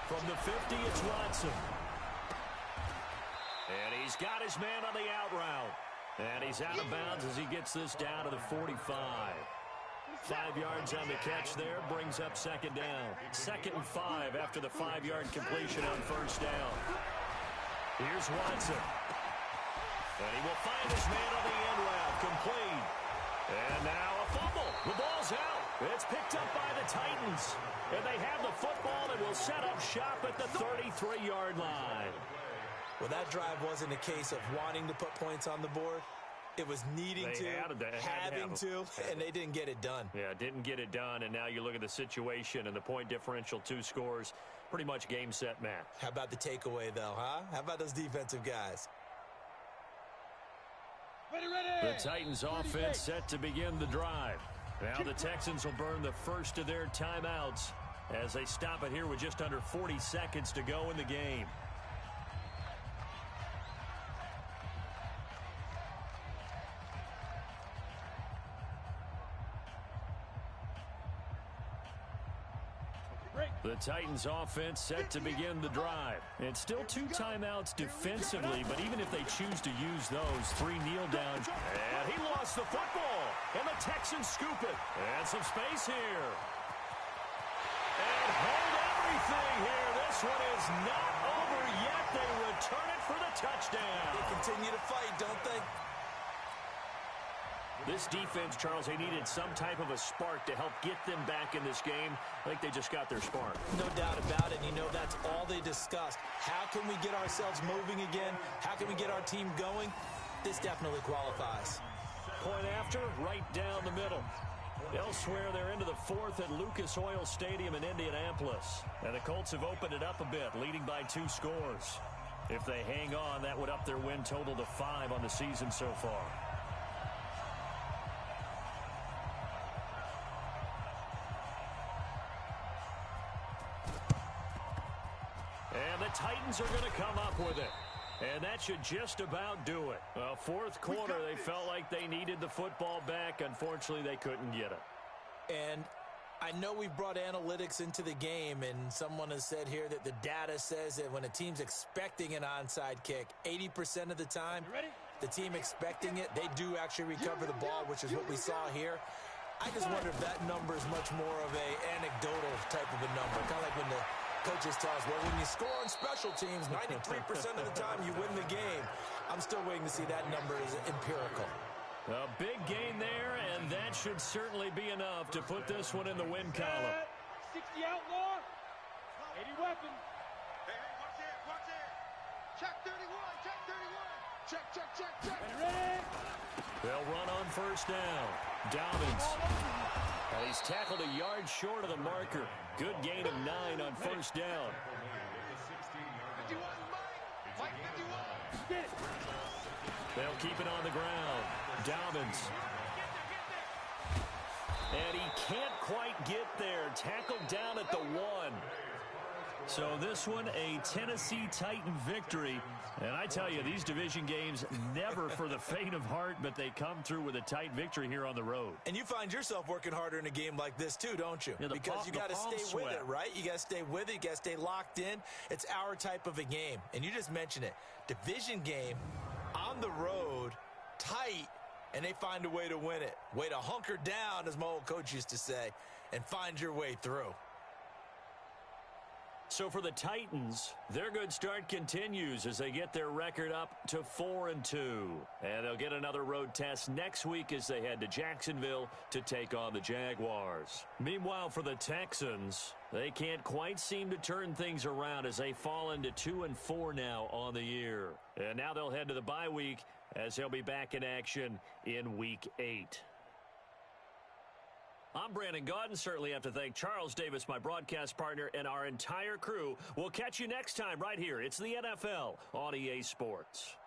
From the 50, it's Watson. And he's got his man on the out route. And he's out of bounds as he gets this down to the 45. 5 yards on the catch there, brings up 2nd down. 2nd and 5 after the 5-yard completion on first down. Here's Watson. And he will find his man on the end route, complete. And now a fumble. The ball's out. It's picked up by the Titans. And they have the football and will set up shop at the 33-yard line. Well, that drive wasn't a case of wanting to put points on the board. It was needing to, having to, and they didn't get it done. Yeah, didn't get it done, and now you look at the situation and the point differential, 2 scores, pretty much game, set, match. How about the takeaway, though, huh? How about those defensive guys? The Titans offense set to begin the drive. Now the Texans will burn the first of their timeouts as they stop it here with just under 40 seconds to go in the game. The Titans offense set to begin the drive. It's still 2 timeouts defensively, but even if they choose to use those, 3 kneel downs. And he lost the football. And the Texans scoop it. And some space here. And hold everything here. This one is not over yet. They return it for the touchdown. They continue to fight, don't they? This defense, Charles, they needed some type of a spark to help get them back in this game. I think they just got their spark. No doubt about it. You know, that's all they discussed. How can we get ourselves moving again? How can we get our team going? This definitely qualifies. Point after, right down the middle. Elsewhere, they're into the 4th at Lucas Oil Stadium in Indianapolis. And the Colts have opened it up a bit, leading by 2 scores. If they hang on, that would up their win total to 5 on the season so far. And the Titans are going to come up with it. And that should just about do it. Well, 4th quarter, they felt like they needed the football back. Unfortunately, they couldn't get it. And I know we've brought analytics into the game, and someone has said here that the data says that when a team's expecting an onside kick, 80% of the time, the team expecting it, they do actually recover the ball, which is what we saw here. I just wonder if that number is much more of a anecdotal type of a number, kind of like when the coaches tell us, well, when you score on special teams, 93% of the time you win the game. I'm still waiting to see that number is empirical. A big gain there, and that should certainly be enough to put this one in the win column. 60 outlaw, 80 weapon. Hey, watch it, watch it. Check 31, check 31. Check. Ready? They'll run on first down. Dobbins. And he's tackled a yard short of the marker. Good gain of 9 on first down. 51, Mike. Mike, 51. They'll keep it on the ground. Dobbins. And he can't quite get there. Tackled down at the 1. So this one, a Tennessee Titan victory. And I tell you, these division games, never for the faint of heart, but they come through with a tight victory here on the road. And you find yourself working harder in a game like this too, don't you? Yeah, because you got to stay with it, right? You got to stay with it. You got to stay locked in. It's our type of a game. And you just mentioned it. Division game, on the road, tight, and they find a way to win it. Way to hunker down, as my old coach used to say, and find your way through. So for the Titans, their good start continues as they get their record up to 4-2. And they'll get another road test next week as they head to Jacksonville to take on the Jaguars. Meanwhile, for the Texans, they can't quite seem to turn things around as they fall into 2-4 now on the year. And now they'll head to the bye week as they'll be back in action in Week 8. I'm Brandon Gaudin. Certainly have to thank Charles Davis, my broadcast partner, and our entire crew. We'll catch you next time right here. It's the NFL on EA Sports.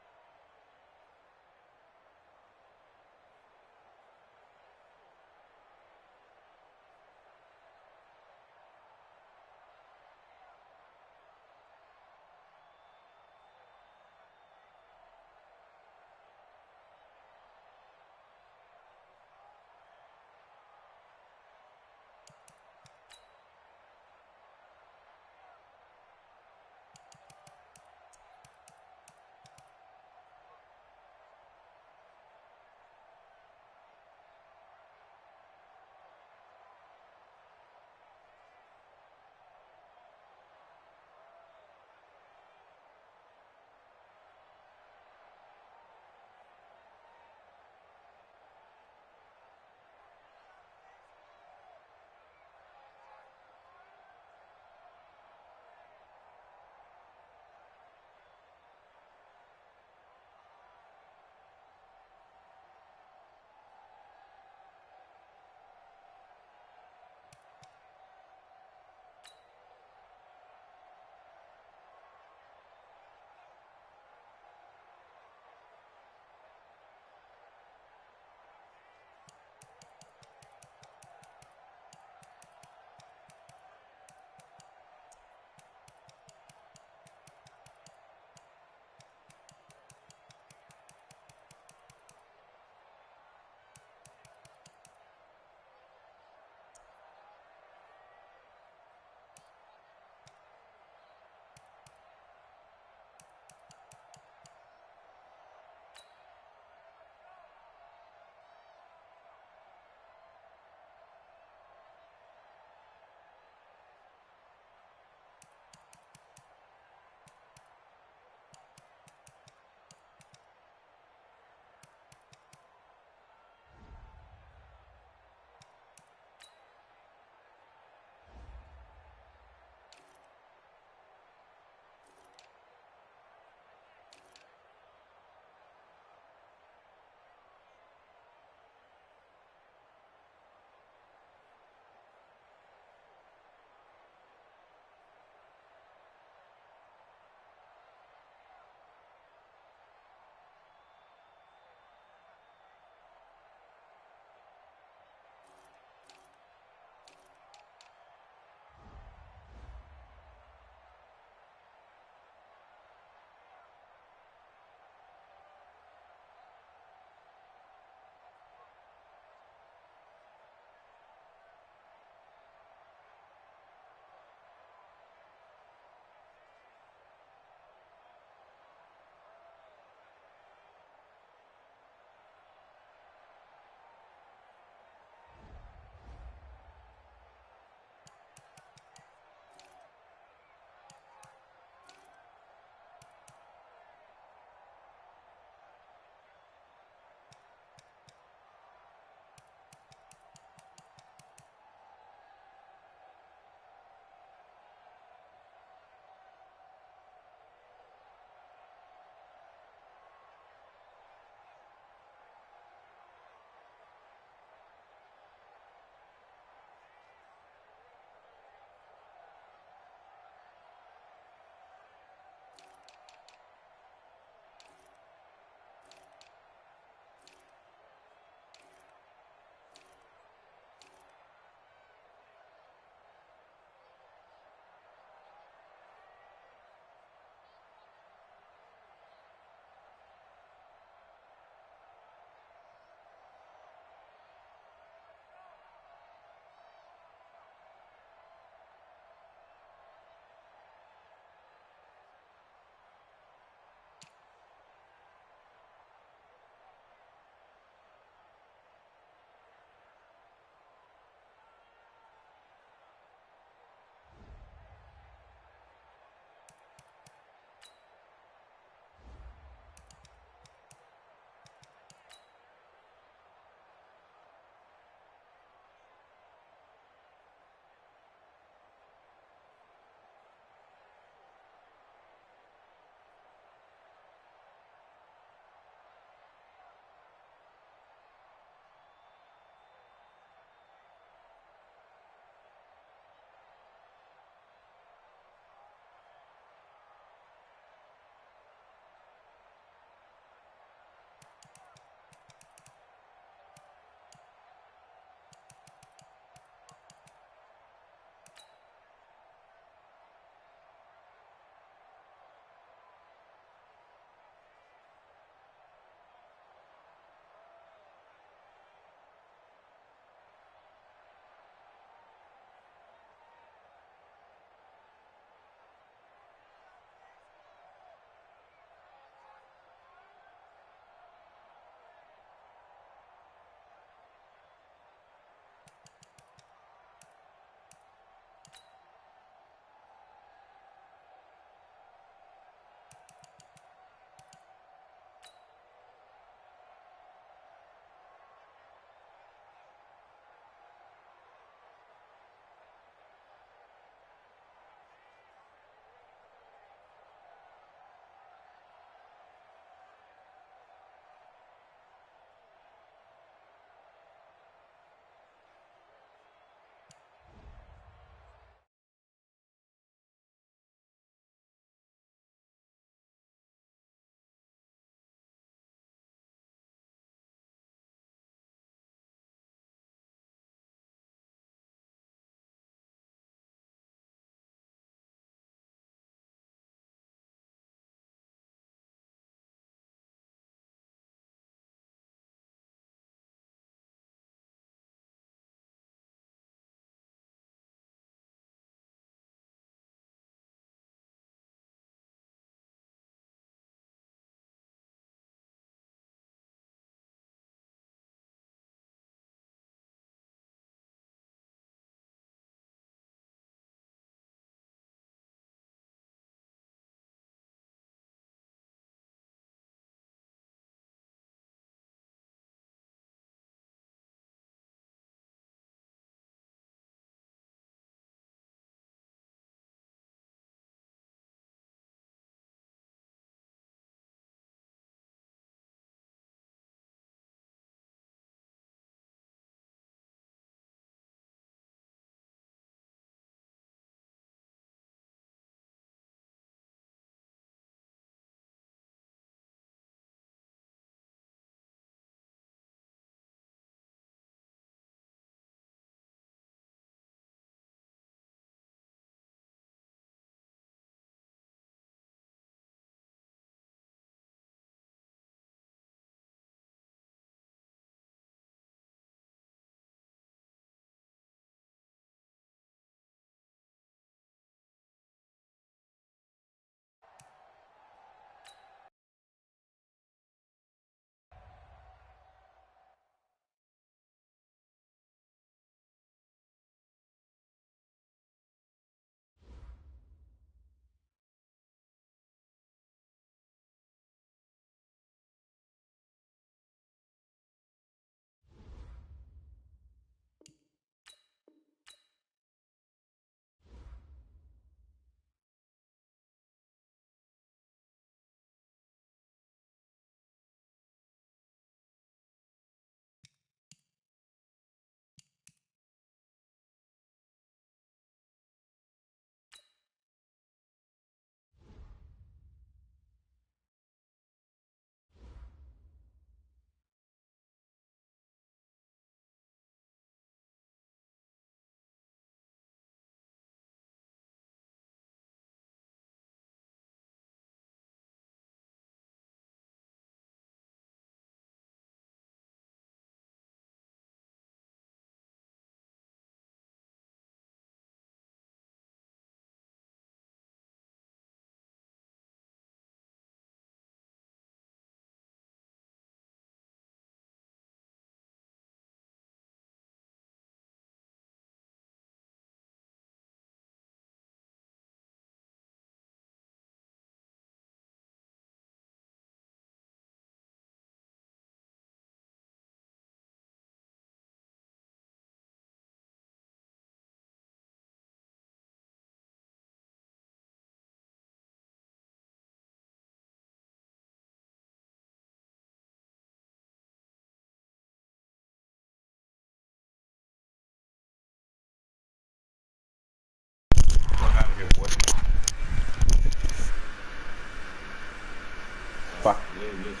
Fuck. Yeah, that's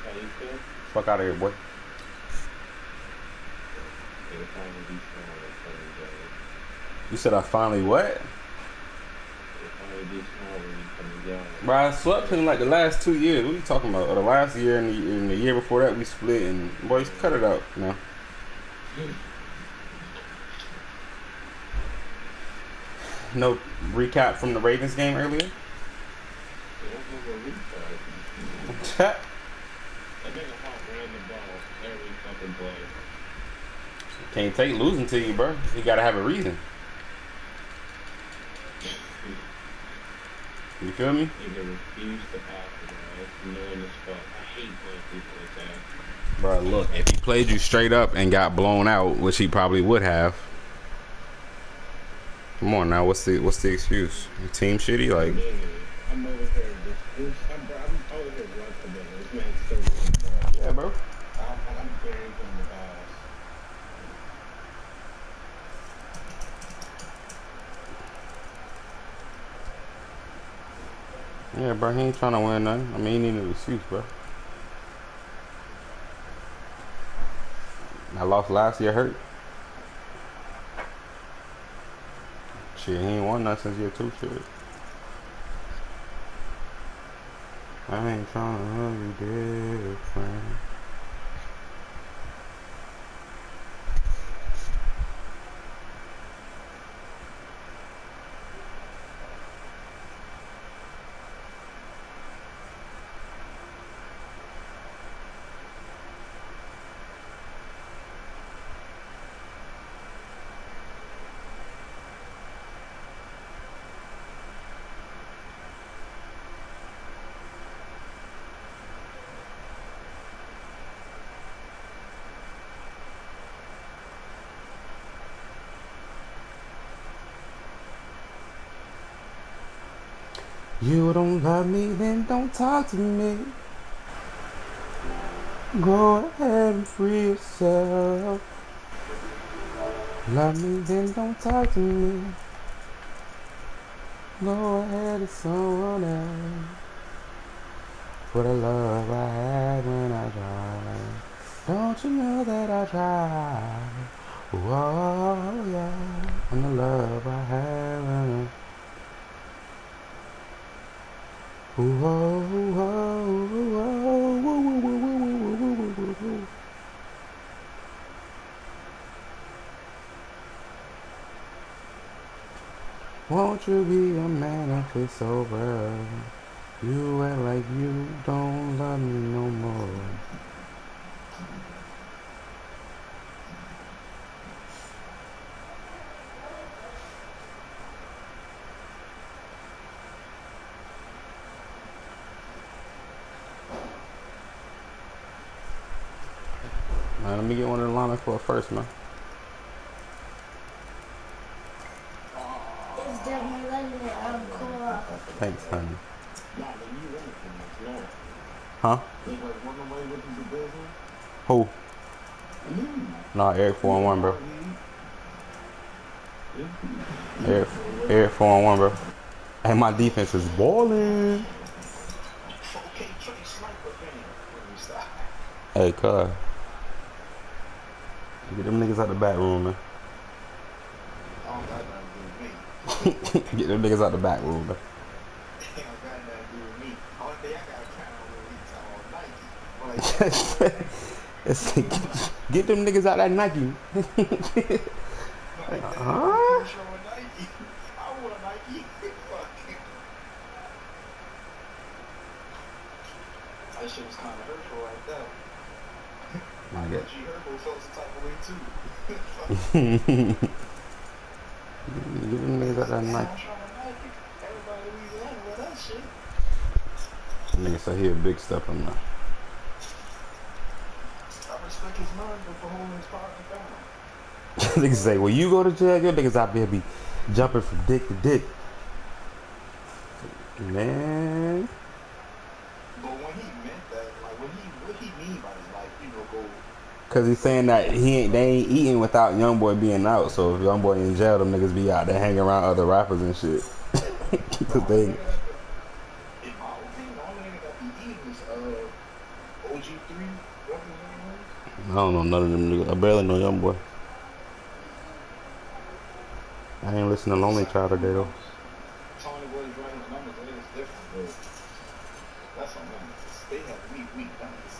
how you feel. Fuck out of here, boy. It'll finally be small when coming together. You said I finally what? It'll finally be small when you come together. Bro, I slept in like the last 2 years. What are you talking about? Or the last year and the year before that we split and boys cut it out now. No recap from the Ravens game earlier? That nigga Hawk ran the ball every fucking play. Can't take losing to you, bro. You gotta have a reason. You feel me? Nigga refused to pass the ball. Knowing as fuck. I hate playing people like that. Bro, look, if he played you straight up and got blown out, which he probably would have. Come on now, what's the excuse? Your team shitty? Like, I'm over here I'm over here running today. This man's still running the ball. yeah, bro. I'm carrying him the pass. Yeah, bro, he ain't trying to win nothing. I mean, he needed an excuse, bro. I lost last year hurt. Shit, he ain't won nothing since year 2, shit. I ain't trying to hug you different. You don't love me, then don't talk to me. Go ahead and free yourself. Love me, then don't talk to me. Go ahead to someone else. For the love I had when I tried. Don't you know that I tried? Whoa, yeah. And the love I had when I whoa, whoa, whoa, whoa. Won't you be a man if it's over? You act like you don't love me no more. Man, let me get one of the lineup for first, man. It's definitely letting it cool. Thanks, honey. Huh? Who? Nah, Eric 4-on-1, bro. Eric 4-on-1, bro. And my defense is balling. Hey, cuz. Get them niggas out the back room, man. Get them niggas out the back room, man. Get them niggas out that Nike. Huh? That shit was kind of hurtful right there. I get G Herbo felt some type of way too. Get them niggas out that Nike. Everybody in Louisiana wear that shit. Nigga say he a big step on that. I respect his mind for holding his partner down. Niggas say, well, you go to jail, your niggas out there be jumping from dick to dick. Man. But when he meant that, like, what he mean by this, like, you know, go. Cause he's saying that they ain't eating without Youngboy being out. So if Youngboy in jail, them niggas be out there hanging around other rappers and shit. Cause they. In my opinion, the only nigga that be OG3. I don't know none of them niggas. I barely know Young Boy. I ain't listening to Lonely Child today though. Tony Boy's running the numbers. I think it's different, but that's on them. They have weak numbers.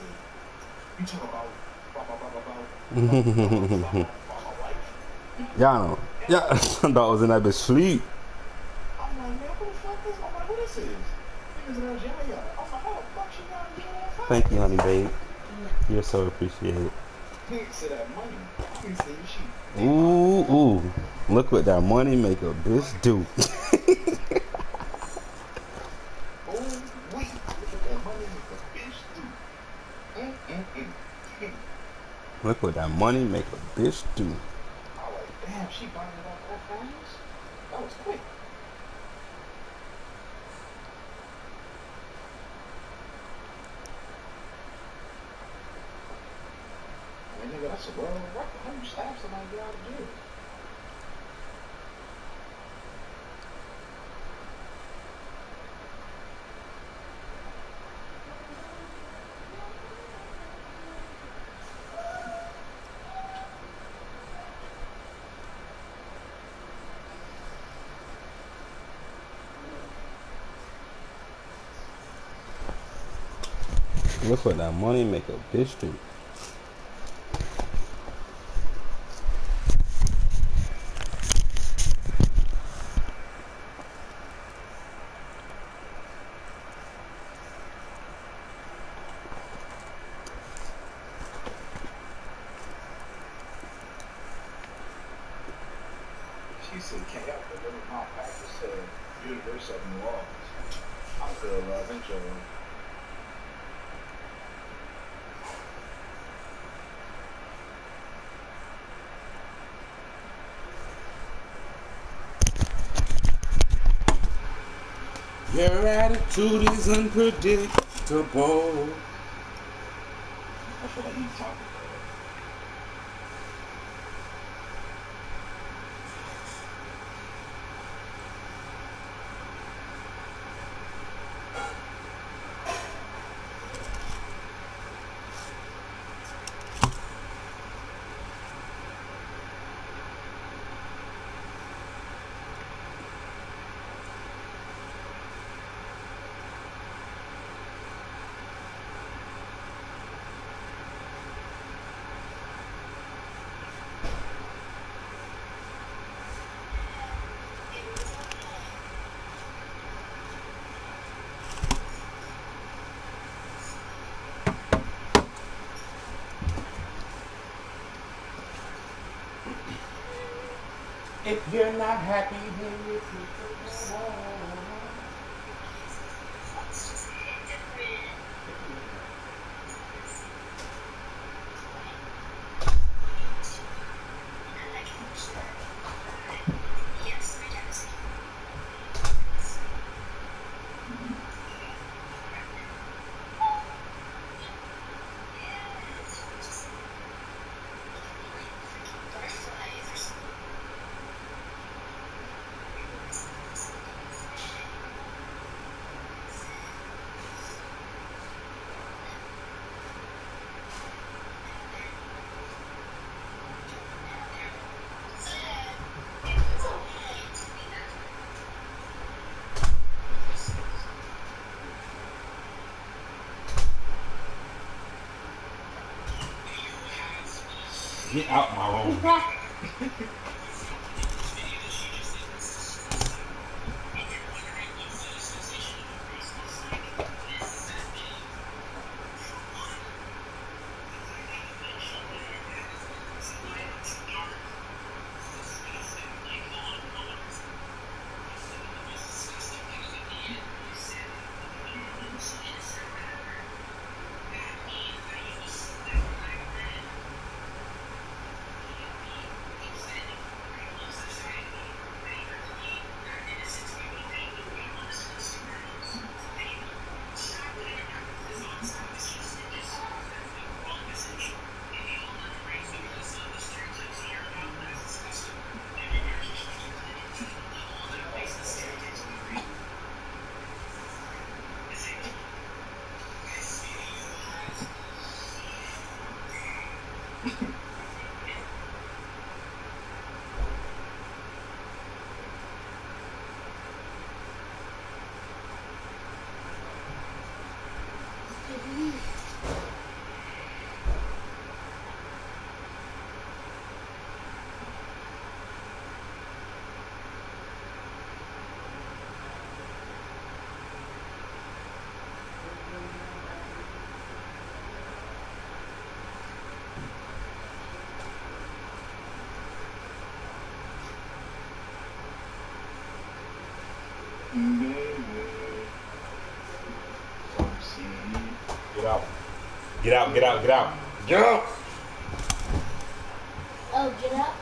You talk about my wife. Y'all know. Yeah, some dog was in that bitch sleep. I'm like, man, who the fuck is? I'm like, who this is? Niggas in Algeria. I'm like, how the fuck she got me on fire? Thank you, honey babe. You're so appreciated. He said that money. He said she. Ooh. Look what that money make a bitch do. Oh, wait. Look at that money make a bitch do. Look what that money make a bitch do. I was like, damn, she buying it up that fast? That was quick. I mean, nigga, that's a world record. How you stab somebody get out of jail? Look what that money make a bitch do. She said, can't help but look at my practice to University of New Orleans. I feel intro. Your attitude is unpredictable. I feel like he's talking about If you're not happy, then you can go. Get out my room. Get out. Get out, get out, get out. Get out! Oh, get up.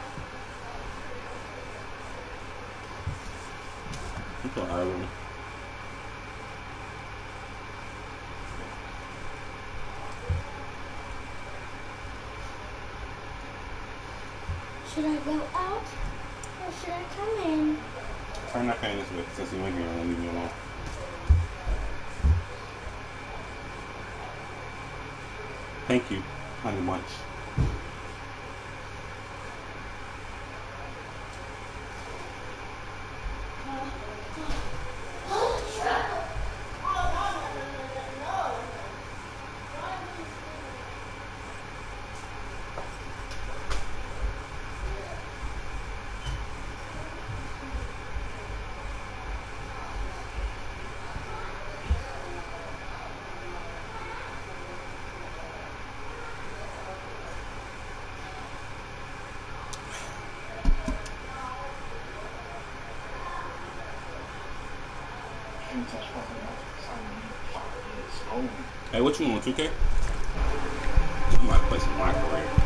You so ugly. Should I go out or should I come in? Turn that fan this way since you in here and leave me alone. Thank you, honey bunch. Hey, what you want, 2K? I might play some my career.